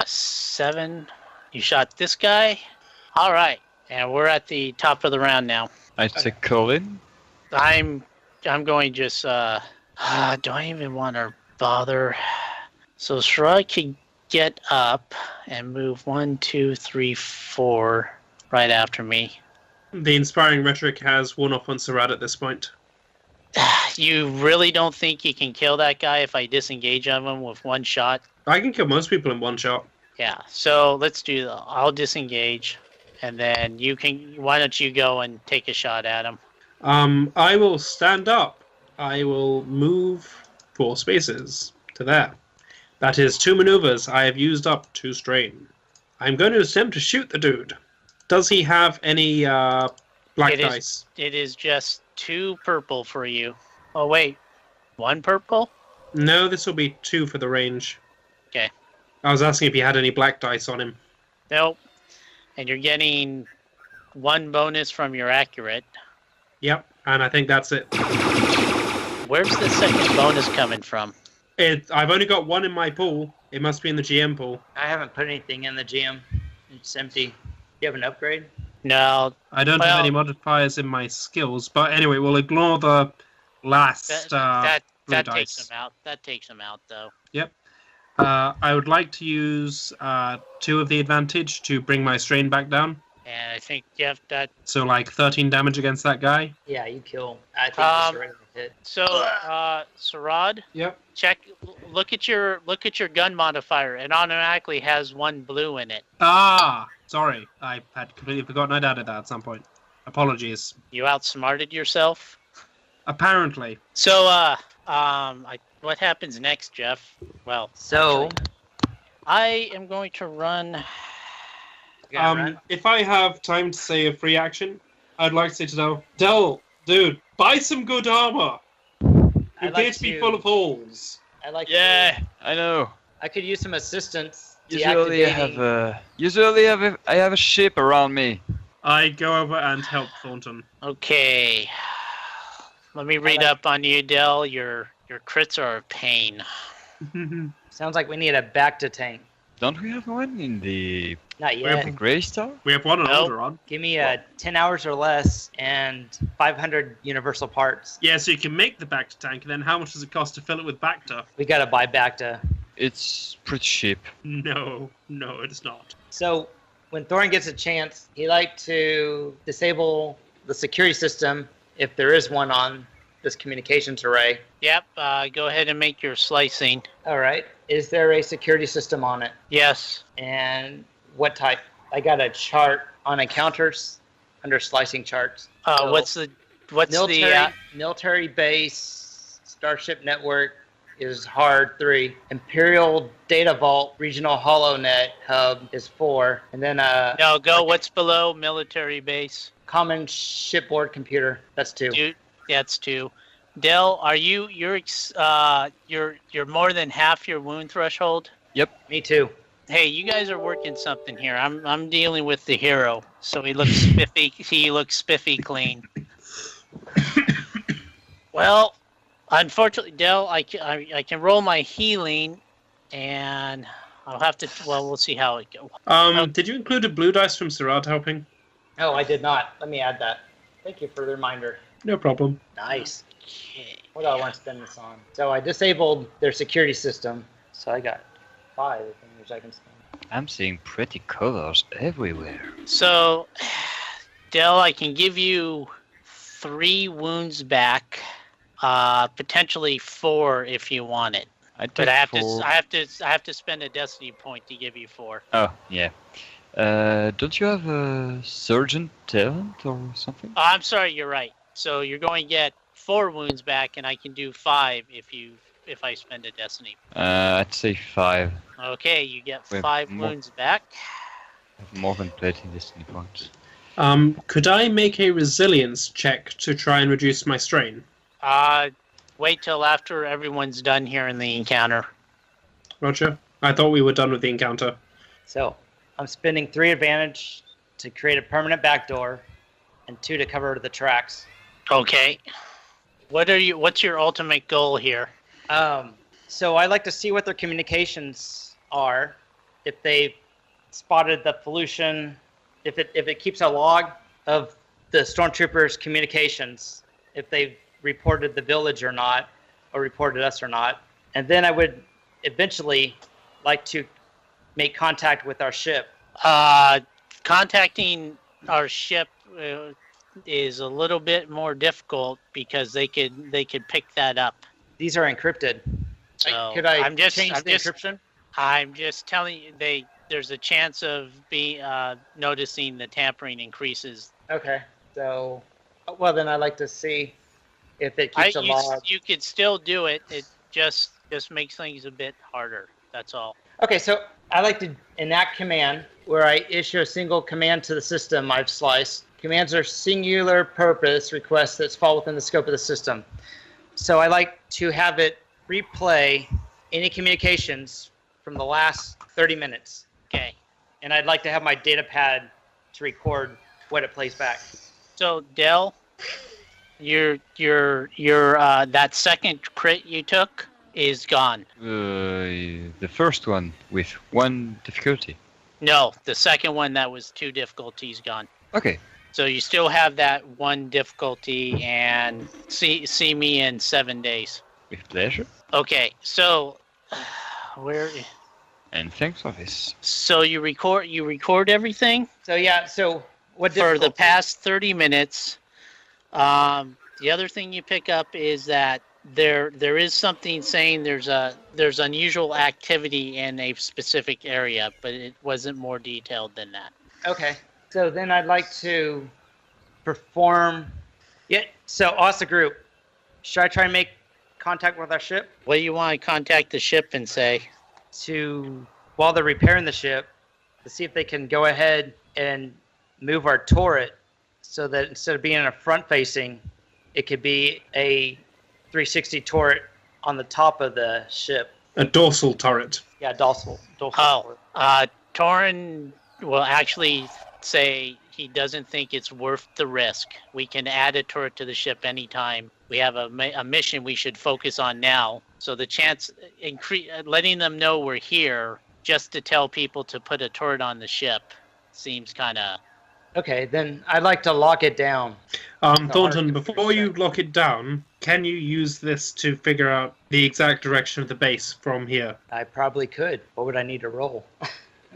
7. You shot this guy. All right. And we're at the top of the round now. I take Colin. I'm going just do I even want to bother? So Shrug can get up and move 1, 2, 3, 4 right after me. The Inspiring Rhetoric has worn off on Sarad at this point. You really don't think you can kill that guy if I disengage on him with one shot? I can kill most people in one shot. Yeah, so let's do that. I'll disengage, and then you can. Why don't you go and take a shot at him? I will stand up. I will move 4 spaces to there. That is 2 maneuvers. I have used up 2 strain. I'm going to attempt to shoot the dude. Does he have any black dice? It is just 2 purple for you. Oh wait, 1 purple? No, this will be 2 for the range. Okay. I was asking if he had any black dice on him. Nope. And you're getting 1 bonus from your accurate. Yep, and I think that's it. Where's the second bonus coming from? I've only got 1 in my pool. It must be in the GM pool. I haven't put anything in the GM. It's empty. You have an upgrade? No. I don't have any modifiers in my skills, but anyway, we'll ignore the last That blue takes dice. him out. That takes him out, though. Yep. I would like to use 2 of the advantage to bring my strain back down. And I think, yep, that... So like 13 damage against that guy. Yeah, you kill. I think it's a regular hit. So, Sarad, Yep. look at your gun modifier. It automatically has 1 blue in it. Ah, sorry. I had completely forgotten I'd added that at some point. Apologies. You outsmarted yourself. Apparently. So, what happens next, Jeff? Well, So, actually, I am going to run... you gotta run. If I have time to say a free action, I'd like to say to Del, dude, buy some good armor. You I'd appear like to be to- full of holes. I like Yeah, I know. I could use some assistance. Usually I have a ship around me. I go over and help Thornton. Okay. Let me read up on you, Del. Your crits are a pain. Sounds like we need a back to tank. Don't we have one in the Not yet. Grey Star? We have 1 on Nope. Alderaan. Give me 10 hours or less and 500 universal parts. Yeah, so you can make the Bacta tank, and then how much does it cost to fill it with Bacta? We gotta buy Bacta. It's pretty cheap. No, it's not. So when Thorin gets a chance, he like to disable the security system if there is one on this communications array. Yep, go ahead and make your slicing. All right. Is there a security system on it? Yes. And what type? I got a chart on encounters under slicing charts. So What's military, the... military base, Starship Network is hard 3. Imperial Data Vault Regional HoloNet Hub is 4. And then No, go. What's below military base? common shipboard computer. That's 2. That's 2. Del, are you're more than half your wound threshold? Me too. Hey, you guys are working something here. I'm dealing with the hero, so he looks spiffy. He looks spiffy clean. Well, unfortunately, Del, I can roll my healing, and I'll have to. Well, we'll see how it goes. Did you include a blue dice from Sarad helping? Oh, I did not. Let me add that. Thank you for the reminder. No problem. Nice. Okay. What do I want to spend this on? So I disabled their security system. So I got 5 things I can spend. I'm seeing pretty colors everywhere. So, Del, I can give you 3 wounds back, potentially 4 if you want it. I take But I 4. have to spend a destiny point to give you 4. Oh, yeah. Don't you have a surgeon talent or something? Oh, I'm sorry, you're right. So you're going to get 4 wounds back, and I can do 5 if I spend a destiny. I'd say 5. Okay, you get Wait, 5 more- wounds back. I have more than plenty destiny points. Could I make a resilience check to try and reduce my strain? Wait till after everyone's done here in the encounter. Roger. I thought we were done with the encounter. So I'm spending 3 advantage to create a permanent backdoor and 2 to cover the tracks. Okay. What's your ultimate goal here? So I like to see what their communications are. If they spotted the Felucian if it keeps a log of the stormtroopers' communications, if they've reported the village or not, or reported us or not, and then I would eventually like to make contact with our ship. Contacting our ship is a little bit more difficult because they could pick that up. These are encrypted. So Could I I'm just change the encryption? I'm just telling you, there's a chance of noticing the tampering increases. Okay. So, well, then I'd like to see if it keeps a log. You could still do it. It just makes things a bit harder. That's all. Okay, so I like to enact command where I issue a single command to the system I've sliced. Commands are singular purpose requests that fall within the scope of the system. So I like to have it replay any communications from the last 30 minutes. Okay. And I'd like to have my data pad to record what it plays back. So Dell, that second crit you took is gone. The first one with 1 difficulty. No, the second one that was 2 difficulties gone. Okay. So you still have that 1 difficulty, and see me in 7 days. With pleasure. Okay, so where? And thanks for this. So you record everything So yeah, so what for the difficulty? past 30 minutes. The other thing you pick up is that there is something saying there's unusual activity in a specific area, but it wasn't more detailed than that. Okay. So then I'd like to perform. Yeah. So Asa Group, should I try and make contact with our ship What do you want to contact the ship and say? while they're repairing the ship, to see if they can go ahead and move our turret so that instead of being in a front facing, it could be a 360 turret on the top of the ship. A dorsal turret. Yeah, dorsal. Oh, Torin will actually say he doesn't think it's worth the risk. We can add a turret to the ship anytime. We have a mission we should focus on now. So the chance, letting them know we're here just to tell people to put a turret on the ship seems kind of... Okay, then I'd like to lock it down. Thornton, before you lock it down, can you use this to figure out the exact direction of the base from here? I probably could. What would I need to roll?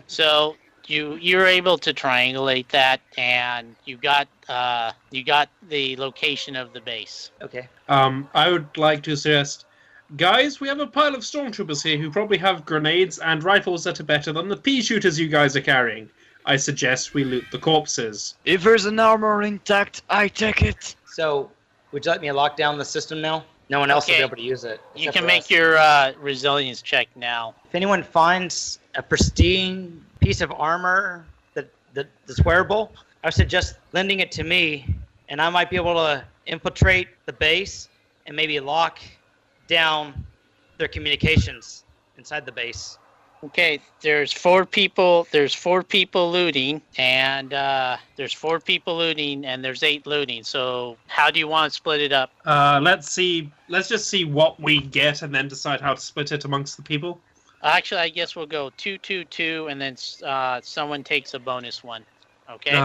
So you're able to triangulate that, and you got the location of the base. Okay. I would like to suggest, guys, we have a pile of stormtroopers here who probably have grenades and rifles that are better than the pea shooters you guys are carrying. I suggest we loot the corpses. If there's an armor intact, I take it. So, would you let me lock down the system now? No one else will Okay. be able to use it. You except can for make us. your resilience check now. If anyone finds a pristine piece of armor that's wearable, I suggest lending it to me, and I might be able to infiltrate the base and maybe lock down their communications inside the base. Okay, there's 4 people. There's 4 people looting, and there's 4 people looting, and there's 8 looting. So how do you want to split it up? Let's just see what we get and then decide how to split it amongst the people. Actually, I guess we'll go 2, 2, 2, and then someone takes a bonus one. Okay.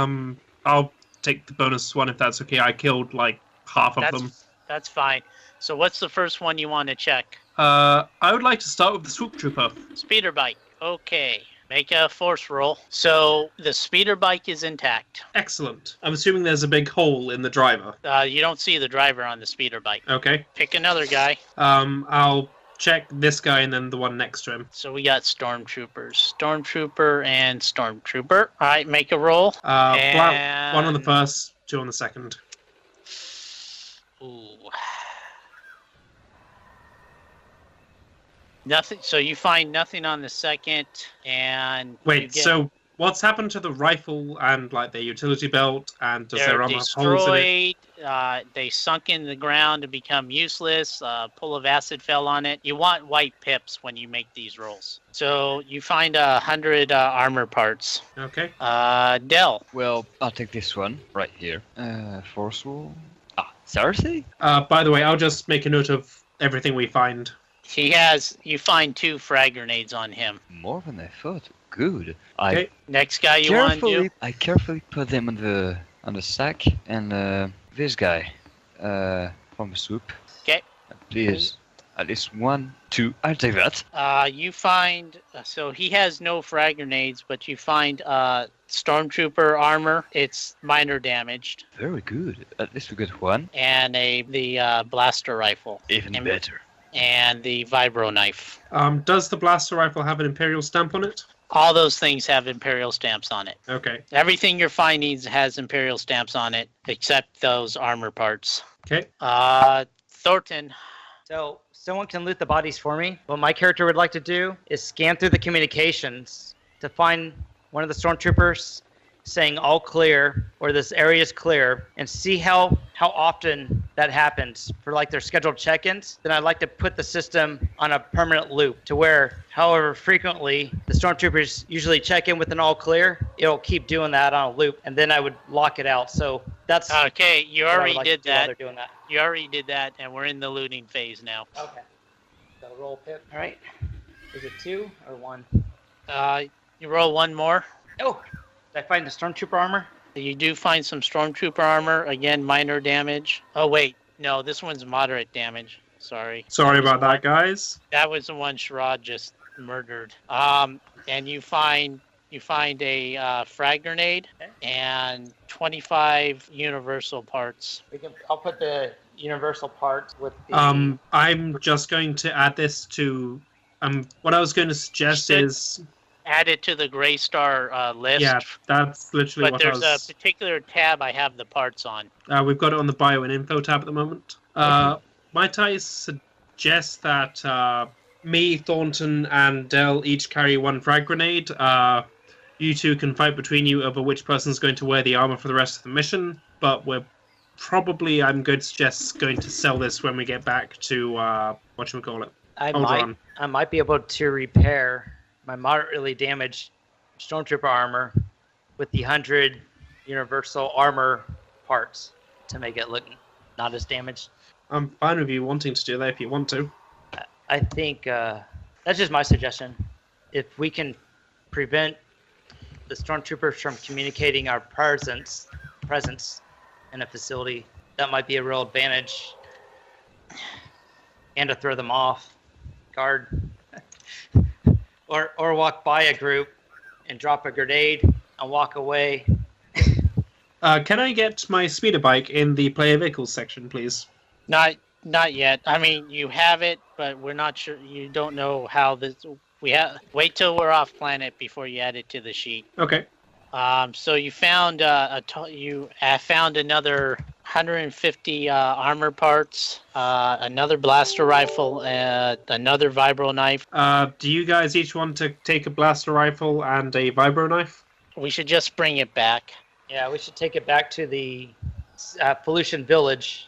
I'll take the bonus one if that's okay. I killed like half of them. That's fine. So what's the first one you want to check? I would like to start with the swoop trooper. Speeder bike. Okay. Make a force roll. So the speeder bike is intact. Excellent. I'm assuming there's a big hole in the driver. You don't see the driver on the speeder bike. Okay. Pick another guy. I'll check this guy and then the one next to him. So we got stormtroopers. Stormtrooper and stormtrooper. All right, make a roll. Black, 1 on the first, 2 on the second. Ooh. Nothing. So you find nothing on the second, and you Wait, get, so what's happened to the rifle and like their utility belt, and does they're their armor have holes in it? destroyed. They sunk in the ground to become useless. A pool of acid fell on it. You want white pips when you make these rolls. So you find 100 armor parts. Okay. Dell. Well, I'll take this one right here. Force roll. Cersei? By the way, I'll just make a note of everything we find. You find 2 frag grenades on him. More than I thought. Good. Okay. Next guy you want to do? I carefully put them on the sack, and this guy from the swoop. Okay. Please, at least 1, 2. I'll take that. You find, so he has no frag grenades, but you find stormtrooper armor. It's minor damaged, Very good. At least we got 1. and the blaster rifle, Even And- better. and the vibro knife. Does the blaster rifle have an Imperial stamp on it? All those things have Imperial stamps on it. Okay. Everything you're finding has Imperial stamps on it, except those armor parts. Okay. Thornton. So someone can loot the bodies for me. What my character would like to do is scan through the communications to find one of the stormtroopers saying all clear or this area is clear, and see how often that happens for like their scheduled check-ins. Then I'd like to put the system on a permanent loop to where however frequently the stormtroopers usually check in with an all clear, it'll keep doing that on a loop, and then I would lock it out. So that's Okay, you what I would already like did to do while that. they're doing that. You already did that, and we're in the looting phase now. Okay. So roll pip. All right. Is it 2 or 1? You roll 1 more. Oh, did I find the stormtrooper armor? You do find some stormtrooper armor. Again, minor damage. Oh wait, no, this one's moderate damage. Sorry. Sorry about that, guys. That was the one Sherrod just murdered. And you find a frag grenade and 25 universal parts. I'll put the universal parts with the. I'm just going to add this to. What I was going to suggest is. Add it to the Gray Star list. Yeah, that's literally But what I there's was. a particular tab I have the parts on. We've got it on the bio and info tab at the moment. Might I suggest that me, Thornton, and Dell each carry 1 frag grenade? You 2 can fight between you over which person's going to wear the armor for the rest of the mission. But we're probably, I'm going to suggest, going to sell this when we get back to whatchamacallit. I might be able to repair my moderately damaged stormtrooper armor with the 100 universal armor parts to make it look not as damaged. I'm fine with you wanting to do that if you want to. I think that's just my suggestion. If we can prevent the stormtroopers from communicating our presence in a facility, that might be a real advantage. And to throw them off guard. Or walk by a group and drop a grenade and walk away. Can I get my speeder bike in the player vehicles section, please? Not yet. I mean, you have it, but we're not sure. You don't know how this. Wait till we're off planet before you add it to the sheet. Okay. So you found found another 150 armor parts, another blaster rifle, another vibro knife. Do you guys each want to take a blaster rifle and a vibro knife? We should just bring it back. Yeah, we should take it back to the Felucian village.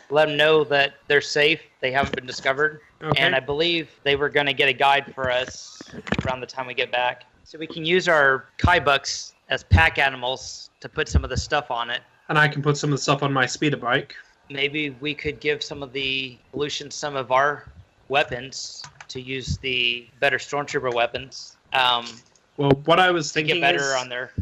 Let them know that they're safe. They haven't been discovered. Okay. And I believe they were going to get a guide for us around the time we get back. So we can use our Kaibucks as pack animals to put some of the stuff on it. And I can put some of the stuff on my speeder bike. Maybe we could give some of the Felucians some of our weapons to use the better stormtrooper weapons. Well, what I was To thinking get better is, on their.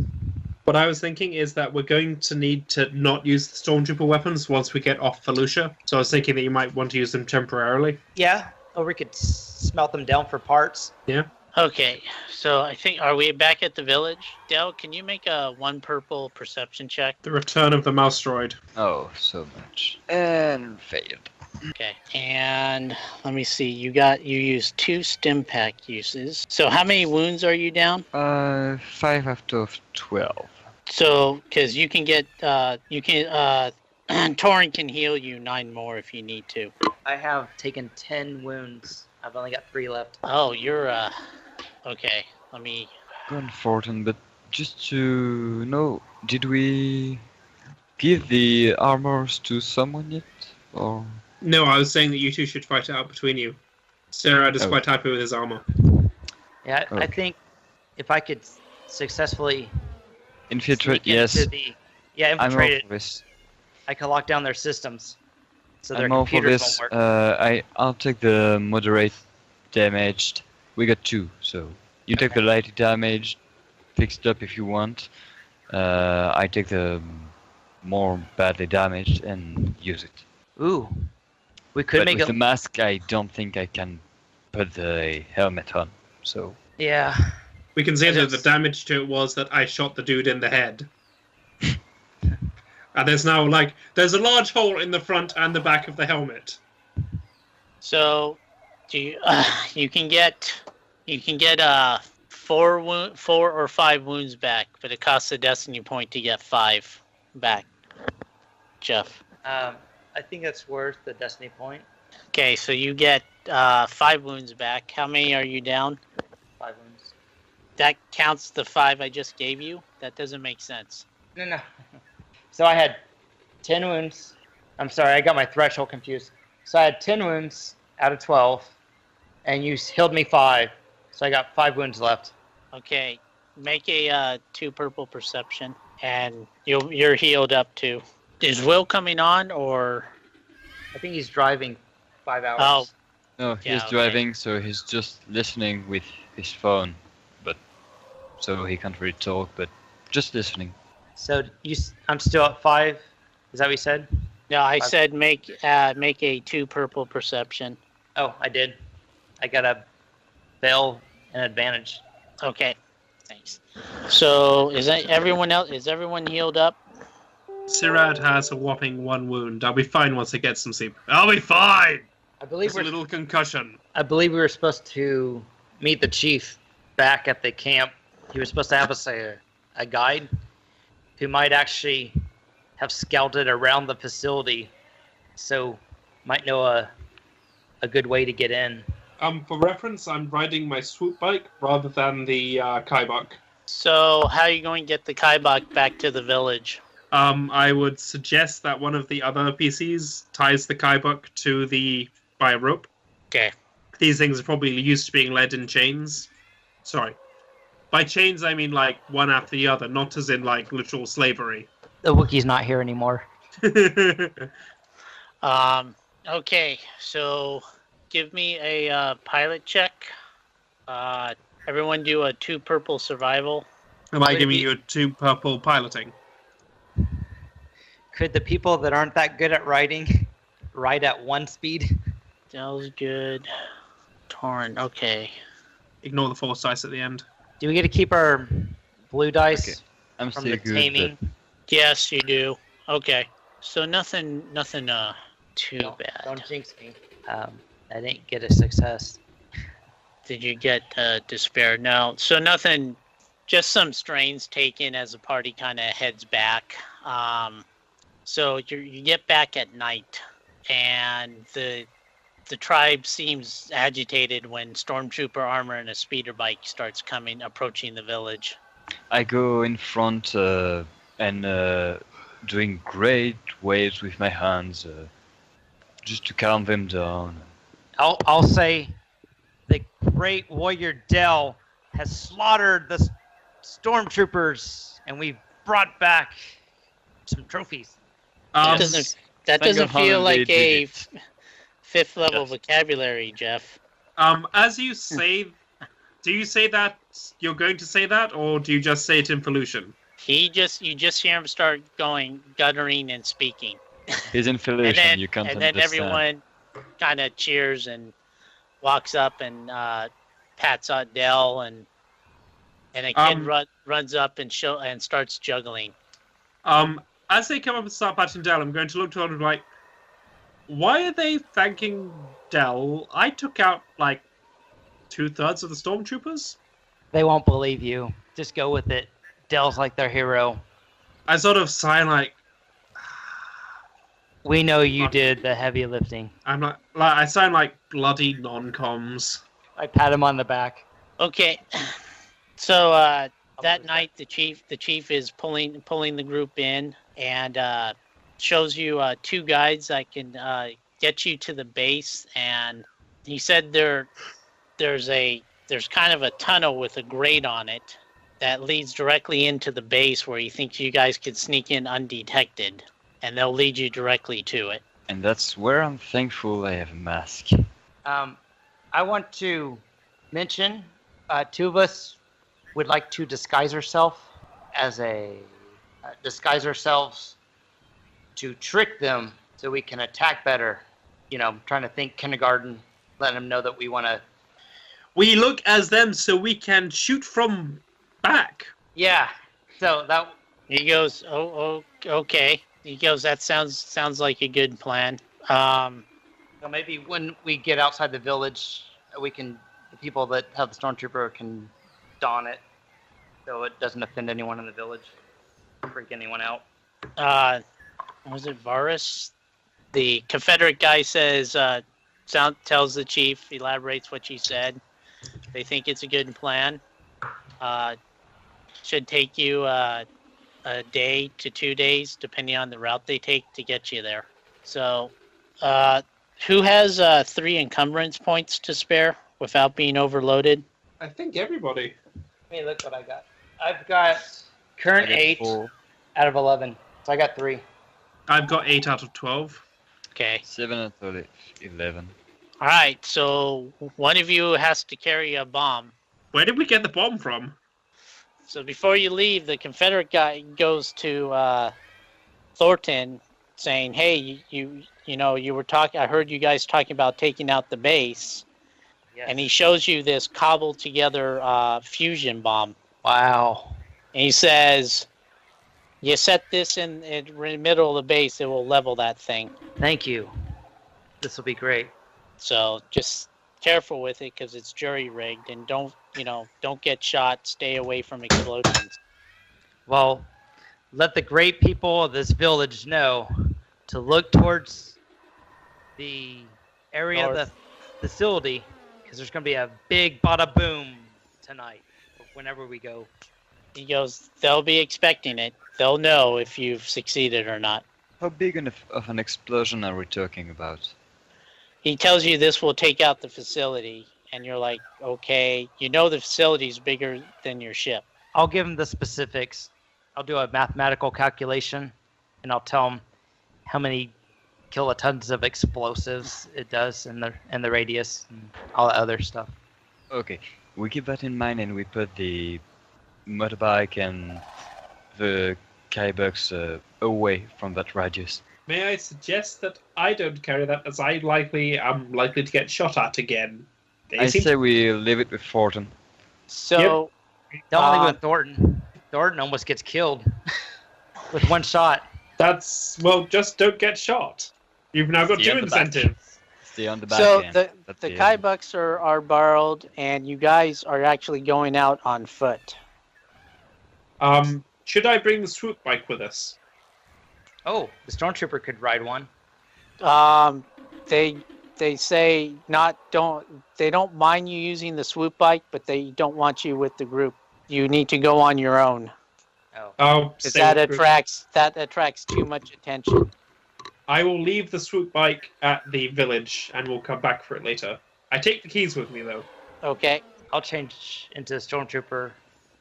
what I was thinking is that we're going to need to not use the stormtrooper weapons once we get off Felucia. So I was thinking that you might want to use them temporarily. Yeah, or we could smelt them down for parts. Yeah. Okay, so I think, are we back at the village? Del, can you make a 1 purple perception check? The return of the mouse droid. Oh, so much. And failed. Okay, and let me see. You used 2 stim pack uses. So how many wounds are you down? 5 out of 12. So, because you can get, Torin can heal you 9 more if you need to. I have taken 10 wounds. I've only got 3 left. Oh, you're, okay. Let me... Gone Fortin, but just to know, did we give the armors to someone yet? Or No, I was saying that you 2 should fight it out between you. Sarah is quite happy with his armor. Yeah, I Okay. think if I could successfully infiltrate? sneak Yes, into the, I'm infiltrate off it, this. I could lock down their systems. So their I'm all for computers this. won't work. I'll take the moderate damaged. We got 2, so you take the light damage, fix it up if you want. I take the more badly damaged and use it. Ooh. We could But make with it. the mask, I don't think I can put the helmet on. So Yeah. We can say I that the just- damage to it was that I shot the dude in the head. And there's now, there's a large hole in the front and the back of the helmet. So, you can get 4 or 5 wounds back, but it costs a destiny point to get 5 back. Jeff. I think that's worth the destiny point. Okay, so you get 5 wounds back. How many are you down? 5 wounds. That counts the 5 I just gave you? That doesn't make sense. No. So I had 10 wounds. I'm sorry, I got my threshold confused. So I had 10 wounds out of 12, and you healed me 5. So I got 5 wounds left. Okay, make a 2 purple perception, and you're healed up too. Is Will coming on, or? I think he's driving 5 hours. Oh, no, Yeah, he's okay. driving, so he's just listening with his phone, but so he can't really talk, but just listening. So I'm still at 5. Is that what you said? no, I 5. said make a 2 purple perception. Oh, I did. I got a fail and advantage. Okay, thanks. So is everyone healed up? Sirad has a whopping 1 wound. I'll be fine once I get some sleep. I'll be fine! I believe Just a we're little concussion. I believe we were supposed to meet the chief back at the camp. He was supposed to have us a guide who might actually have scouted around the facility, so might know a good way to get in. For reference, I'm riding my swoop bike rather than the Kaibok. So how are you going to get the Kaibok back to the village? I would suggest that one of the other PCs ties the Kaibok by a rope. Okay. These things are probably used to being led in chains. Sorry. By chains, I mean one after the other, not as in literal slavery. The Wookiee's not here anymore. Okay, so give me a pilot check. Everyone do a 2 purple survival. Am I giving you a 2 purple piloting? Could the people that aren't that good at riding ride at 1 speed? Dell's good. Torn, okay. Ignore the force dice at the end. Do we get to keep our blue dice Okay. I'm from still the good, taming? Yes, you do. Okay. So nothing too No, bad. Don't jinx me. I didn't get a success. Did you get despair? No. So nothing, just some strains taken as the party kind of heads back. So you get back at night, and the tribe seems agitated when stormtrooper armor and a speeder bike starts approaching the village. I go in front and doing great waves with my hands, just to calm them down. I'll say the great warrior Dell has slaughtered the stormtroopers, and we've brought back some trophies. That Um, doesn't Thank feel God like they a did it. 5th level Yes. vocabulary, Jeff. As you say, do you say that you're going to say that, or do you just say it in Felucian? You just hear him start going guttering and speaking. He's in And Felucian, then, you can't and then understand. everyone kind of cheers and walks up and pats on Dell, and a kid runs up and starts juggling. As they come up and start patting Dell, I'm going to look to them like, why are they thanking Dell? I took out 2/3 of the stormtroopers. They won't believe you. Just go with it. Dell's like their hero. I sort of sigh We know you Fuck. did the heavy lifting. I'm not I sound like bloody non-coms. I pat him on the back. Okay, so that night the chief is pulling the group in and shows you 2 guides that can get you to the base, and he said there's kind of a tunnel with a grate on it that leads directly into the base where he thinks you guys could sneak in undetected, and they'll lead you directly to it. And that's where I'm thankful I have a mask. I want to mention, two of us would like to disguise ourselves to trick them so we can attack better. You know, trying to think kindergarten, letting them know that we want to. We look as them so we can shoot from back. Yeah. So that. He goes, oh, okay. He goes, that sounds like a good plan. So maybe when we get outside the village, the people that have the stormtrooper can don it, so it doesn't offend anyone in the village, freak anyone out. Was it Varus? The Confederate guy says, tells the chief, elaborates what she said. They think it's a good plan. Should take you a day to 2 days, depending on the route they take to get you there. So, who has 3 encumbrance points to spare without being overloaded? I think everybody. Hey, look what I got. I've got current I got 8 4. out of 11, so I got 3. I've got 8 out of 12. Okay. 7 out of 11. All right. So one of you has to carry a bomb. Where did we get the bomb from? So before you leave, the Confederate guy goes to Thornton, saying, "Hey, you know, you were talking. I heard you guys talking about taking out the base." Yes. And he shows you this cobbled together fusion bomb. Wow. And he says, you set this in the middle of the base, it will level that thing. Thank you. This will be great. So just careful with it because it's jury rigged, and don't get shot. Stay away from explosions. Well, let the great people of this village know to look towards the area of the facility, because there's going to be a big bada boom tonight whenever we go. He goes, they'll be expecting it. They'll know if you've succeeded or not. How big of an explosion are we talking about? He tells you this will take out the facility, and you're like, okay, you know the facility's bigger than your ship. I'll give them the specifics. I'll do a mathematical calculation, and I'll tell them how many kilotons of explosives it does in the radius and all that other stuff. Okay, we keep that in mind and we put the motorbike and the Kybucks away from that radius. May I suggest that I don't carry that, as I'm likely to get shot at again. I say we leave it with Thornton. So, Don't leave with Thornton. Thornton almost gets killed with one shot. Just don't get shot. You've now got 2 incentives. Stay on the back so end. the Kybucks are borrowed, and you guys are actually going out on foot. Should I bring the swoop bike with us? Oh, the stormtrooper could ride one. They say they don't mind you using the swoop bike, but they don't want you with the group. You need to go on your own. Oh, because that attracts too much attention. I will leave the swoop bike at the village, and we'll come back for it later. I take the keys with me, though. Okay. I'll change into stormtrooper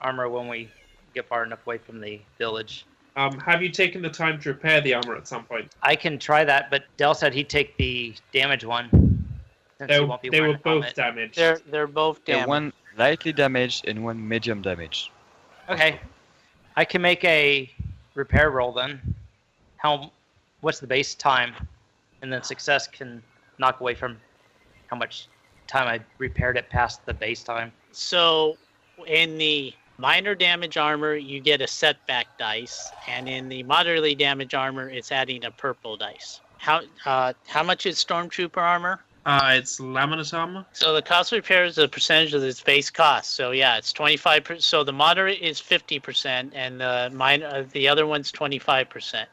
armor when we get far enough away from the village. Have you taken the time to repair the armor at some point? I can try that, but Dell said he'd take the damage one. They were both damaged. They're both damaged. One lightly damaged and one medium damaged. Okay. I can make a repair roll then. What's the base time? And then success can knock away from how much time I repaired it past the base time. So in the minor damage armor, you get a setback dice, and in the moderately damaged armor, it's adding a purple dice. How much is stormtrooper armor? It's laminate armor. So the cost of repair is a percentage of its base cost. So yeah, it's 25%. So the moderate is 50%, and the other one's 25%.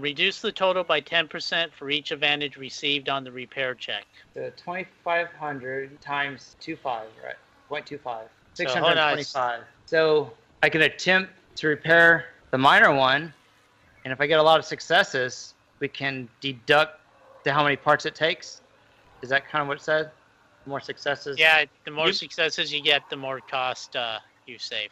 Reduce the total by 10% for each advantage received on the repair check. The 2,500 times 2.5, right? 0.25. So 625. So I can attempt to repair the minor one, and if I get a lot of successes, we can deduct to how many parts it takes. Is that kind of what it said? More successes? Yeah, the more successes you get, the more cost you save.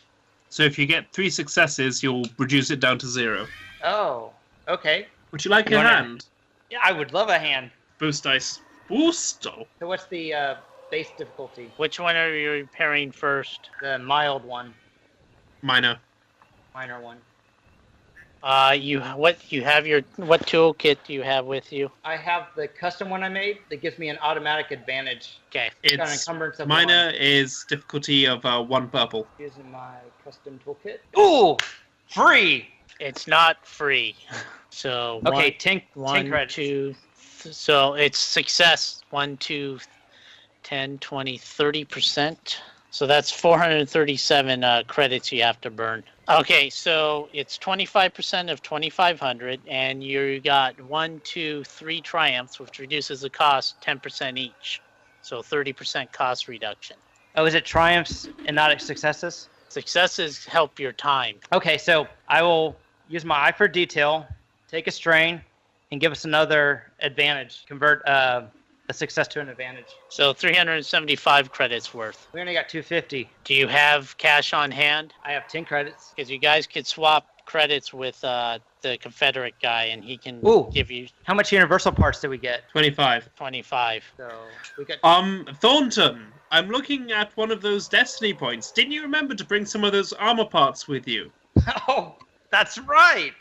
So if you get 3 successes, you'll reduce it down to 0. Oh, okay. Would you like a hand? Yeah, I would love a hand. Boost dice. Boosto. So what's the base difficulty? Which one are you repairing first? The mild one, Minor. minor one. What toolkit do you have with you? I have the custom one I made that gives me an automatic advantage. Okay. Got an It's encumbrance of minor one. is difficulty of 1 purple. Using my custom toolkit. Ooh, free. It's not free. So Okay, 10 one, credits. two, so it's success 1, 2, 10, 20, 30%. So that's 437 credits you have to burn. Okay, so it's 25% of 2,500, and you got 1, 2, 3 triumphs, which reduces the cost 10% each. So 30% cost reduction. Oh, is it triumphs and not successes? Successes help your time. Okay, so I will use my eye for detail, take a strain, and give us another advantage. Convert a success to an advantage. So 375 credits worth. We only got 250. Do you have cash on hand? I have 10 credits. Because you guys could swap credits with the Confederate guy, and he can Ooh. give you How much universal parts did we get? 25. 25. So we got. Thornton, I'm looking at one of those destiny points. Didn't you remember to bring some of those armor parts with you? Oh, that's right.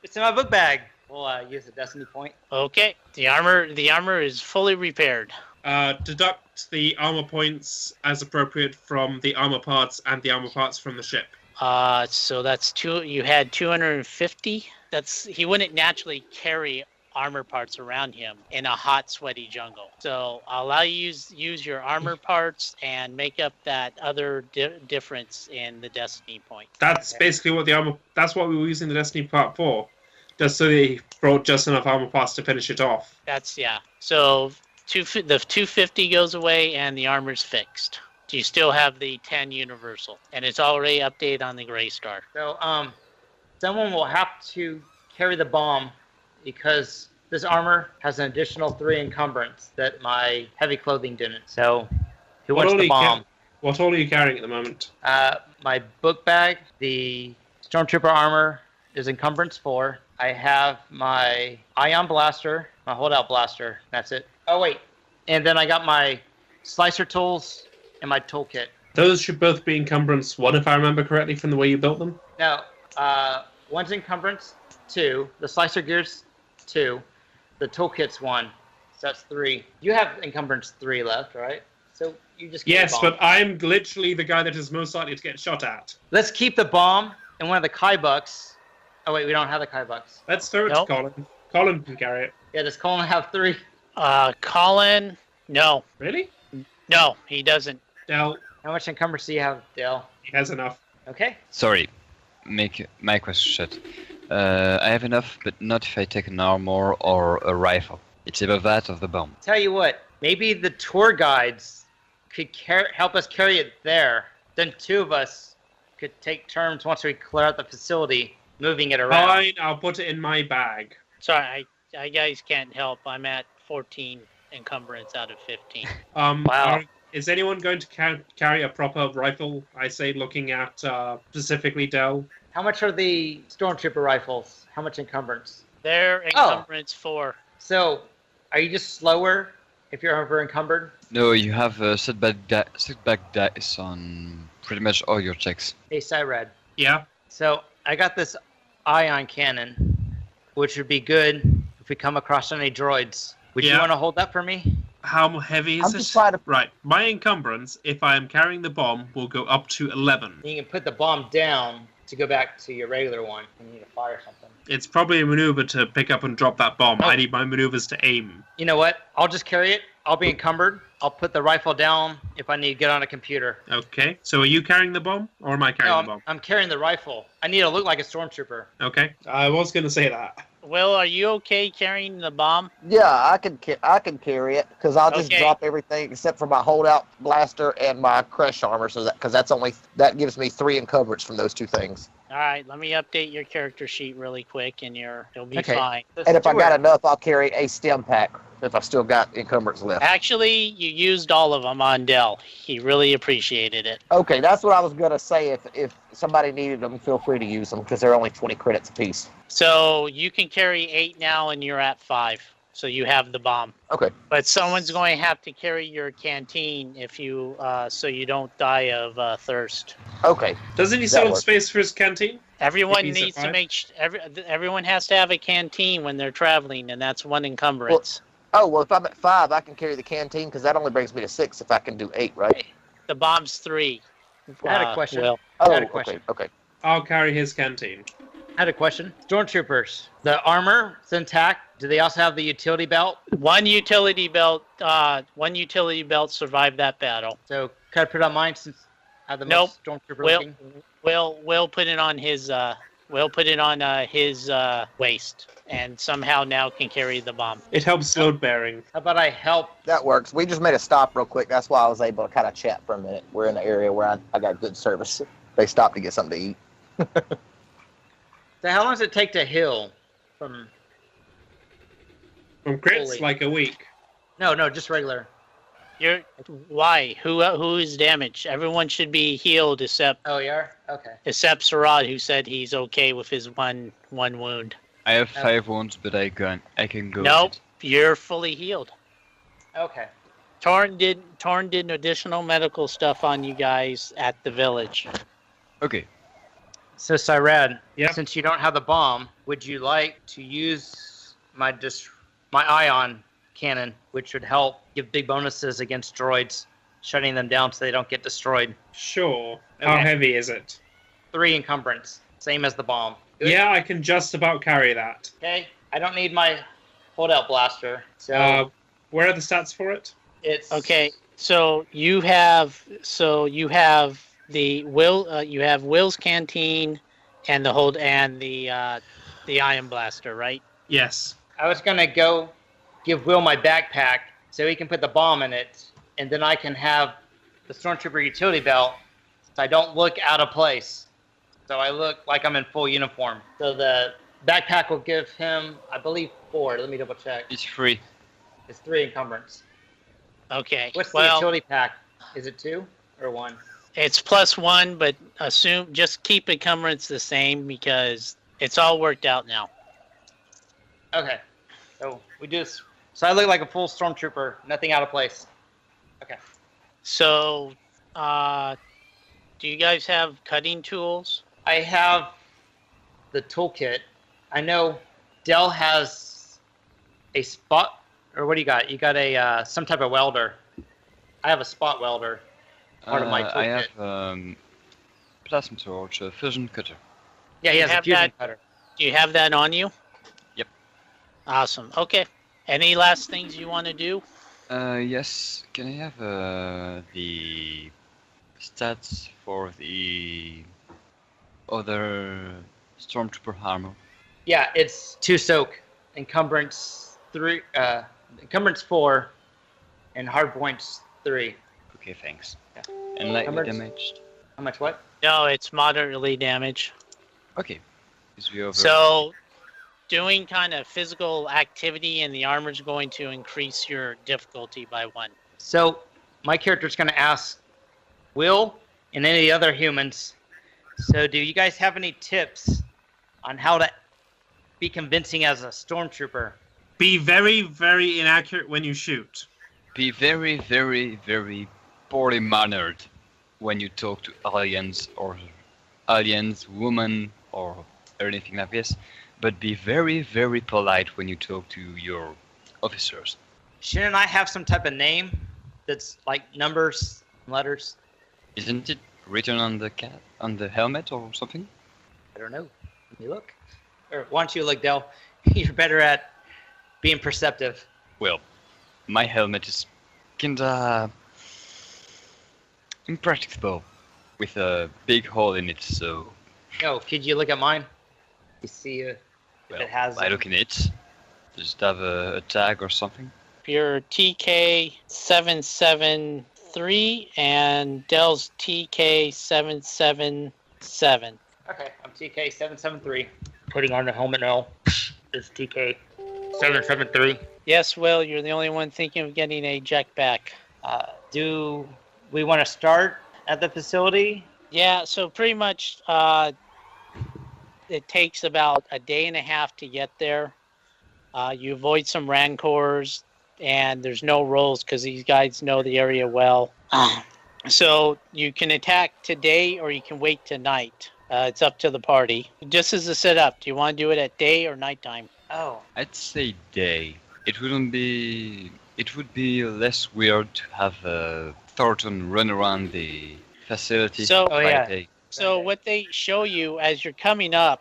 It's in my book bag. We'll use the destiny point. Okay, the armor is fully repaired. Deduct the armor points as appropriate from the armor parts and the armor parts from the ship. So that's two. You had 250. He wouldn't naturally carry armor parts around him in a hot, sweaty jungle. So I'll allow you use your armor parts and make up that other difference in the destiny point. That's basically what that's what we were using the destiny part for. Just so they brought just enough armor parts to finish it off. Yeah. So the 250 goes away and the armor's fixed. Do you still have the 10 universal? And it's already updated on the Gray Star. So someone will have to carry the bomb because this armor has an additional 3 encumbrance that my heavy clothing didn't. So who wants the bomb? What all are you carrying at the moment? My book bag, the stormtrooper armor is encumbrance 4. I have my ion blaster, my holdout blaster. That's it. Oh wait, and then I got my slicer tools and my toolkit. Those should both be encumbrance 1, if I remember correctly from the way you built them. No, one's encumbrance 2. The slicer gear's 2. The toolkit's 1. So that's 3. You have encumbrance 3 left, right? So you just keep Yes, the bomb. but I'm literally the guy that is most likely to get shot at. Let's keep the bomb and one of the Kai bucks. Oh wait, we don't have the Kai bucks. Let's throw it Nope. to Colin. Colin can carry it. Yeah, does Colin have 3? Colin, no, Really? he doesn't. Dell, How much encumbrance do you have, Dale? he has enough. Okay. Sorry, make my question shut. I have enough, but not if I take an armor or a rifle. It's either that or the bomb. Tell you what, maybe the tour guides could help us carry it there. Then 2 of us could take turns once we clear out the facility, moving it around. Fine, I'll put it in my bag. Sorry, I guys can't help. I'm at 14 encumbrance out of 15. Wow. Is anyone going to carry a proper rifle? I say, looking at specifically Dell. How much are the stormtrooper rifles? How much encumbrance? They're encumbrance 4. So, are you just slower if you're over encumbered? No, you have setback dice on pretty much all your checks. Hey, Cyrad. Yeah. So, I got this ion cannon, which would be good if we come across any droids. Would you want to hold that for me? How heavy is I'm it? just trying to. Right. My encumbrance, if I am carrying the bomb, will go up to 11. You can put the bomb down to go back to your regular one. You need to fire something. It's probably a maneuver to pick up and drop that bomb. Oh. I need my maneuvers to aim. You know what? I'll just carry it. I'll be encumbered. I'll put the rifle down if I need to get on a computer. Okay. So are you carrying the bomb, or am I carrying No, the bomb? I'm carrying the rifle. I need to look like a stormtrooper. Okay. I was going to say that. Will, are you okay carrying the bomb? Yeah, I can carry it because I'll just Okay. drop everything except for my holdout blaster and my crush armor. So because that gives me 3 encumbrance from those 2 things. All right, let me update your character sheet really quick, and you'll be Okay. fine. And if I got enough, I'll carry a stem pack if I've still got encumbrance left. Actually, you used all of them on Dell. He really appreciated it. Okay, that's what I was gonna say. If somebody needed them, feel free to use them because they're only 20 credits apiece. So you can carry 8 now, and you're at 5. so you have the bomb. Okay. But someone's going to have to carry your canteen if you, so you don't die of thirst. Okay. Doesn't he That still have works. space for his canteen? Everyone If he's at needs to 5? make everyone has to have a canteen when they're traveling, and that's one encumbrance. Oh, well, if I'm at 5, I can carry the canteen because that only brings me to 6 if I can do 8, right? The bomb's 3. I had a question. Will. Oh, I had a question. okay. I'll carry his canteen. I had a question. Stormtroopers, the armor is intact. Do they also have the utility belt? One utility belt survived that battle. So could I put it on mine since I have the Nope. most Stormtrooper Will looking? Will put it on his waist, and somehow now can carry the bomb. It helps load bearing. How about I help? That works. We just made a stop real quick. That's why I was able to kind of chat for a minute. We're in an area where I got good service. They stopped to get something to eat. So how long does it take to heal from? From crits, Holy. like a week. No, just regular. Why? Who is damaged? Everyone should be healed except Oh, you are? Okay. Sarad, who said he's okay with his one wound. I have 5 wounds, but I can go. Nope, with you're fully healed. Okay. Torn did additional medical stuff on you guys at the village. it. Okay. So Cyrad, Yep. since you don't have the bomb, would you like to use my ion cannon, which would help give big bonuses against droids, shutting them down so they don't get destroyed? Sure. How Okay. heavy is it? 3 encumbrance, same as the bomb. Good? Yeah, I can just about carry that. Okay. I don't need my holdout blaster, so Where are the stats for it? it's Okay, so you have the Will's canteen and the ion blaster, right? Yes. I was gonna go give Will my backpack so he can put the bomb in it, and then I can have the Stormtrooper utility belt so I don't look out of place. So I look like I'm in full uniform. So the backpack will give him, I believe, 4. Let me double check. It's free. It's 3 encumbrance. Okay. What's the utility pack? Is it 2 or 1? It's +1, but just keep encumbrance the same because it's all worked out now. Okay. So we do this. So I look like a full Stormtrooper, nothing out of place. Okay. So, do you guys have cutting tools? I have the toolkit. I know Dell has a spot, or what do you got? You got a some type of welder. I have a spot welder. Part of my I toolkit. have plasma torch, a fusion cutter. Yeah, he has a have fusion that- cutter. Do you have that on you? Yep. Awesome. Okay. Any last things you want to do? Yes. Can I have the stats for the other stormtrooper armor? Yeah, it's 2 soak, encumbrance 3, encumbrance 4, and hard points 3. Okay, thanks. Yeah. And lightly Numbers? damaged. How much? What? No, it's moderately damaged. Okay. Is we over? So, doing kind of physical activity in the armor is going to increase your difficulty by 1. So my character's going to ask Will and any of the other humans. So do you guys have any tips on how to be convincing as a stormtrooper? Be very, very inaccurate when you shoot. Be very, very, very poorly mannered when you talk to aliens, women, or anything like this. But be very, very polite when you talk to your officers. Shouldn't I have some type of name that's like numbers, letters? Isn't it written on the helmet or something? I don't know. Let me look. Or why don't you look, Dell? You're better at being perceptive. Well, my helmet is kinda impracticable with a big hole in it, so No, could you look at mine? You see if well, it has. by looking at it, does it have a tag or something? Your TK773 and Dell's TK777. Okay, I'm TK773. Putting on the helmet now. It's TK773. Yes, Will, you're the only one thinking of getting a jetpack. Do we want to start at the facility? Yeah, so pretty much it takes about a day and a half to get there. You avoid some rancors, and there's no rolls because these guys know the area well. So you can attack today or you can wait tonight. It's up to the party. Just as a setup, do you want to do it at day or nighttime? Oh, I'd say day. It wouldn't be. It would be less weird to have Thornton run around the facility So- by yeah. day. So what they show you as you're coming up,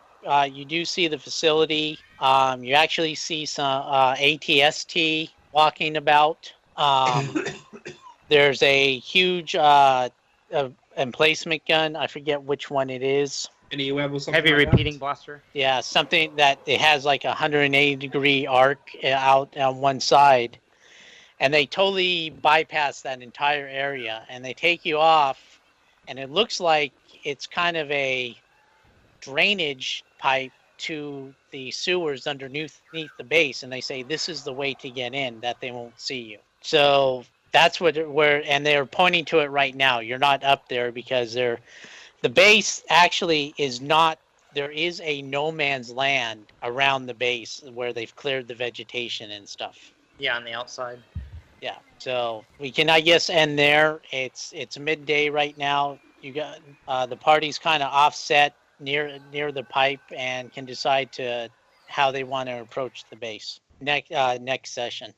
you do see the facility. You actually see some ATST walking about. There's a huge emplacement gun. I forget which one it is. Any web or something heavy like that? repeating blaster. Yeah, something that it has like a 180-degree arc out on one side. And they totally bypass that entire area. And they take you off. And it looks like it's kind of a drainage pipe to the sewers underneath the base. And they say this is the way to get in, that they won't see you. So that's and they're pointing to it right now. You're not up there because the base actually is not, there is a no man's land around the base where they've cleared the vegetation and stuff. Yeah, on the outside. Yeah, so we can, I guess, end there. It's midday right now. You got the party's kind of offset near the pipe and can decide how they want to approach the base. Next session.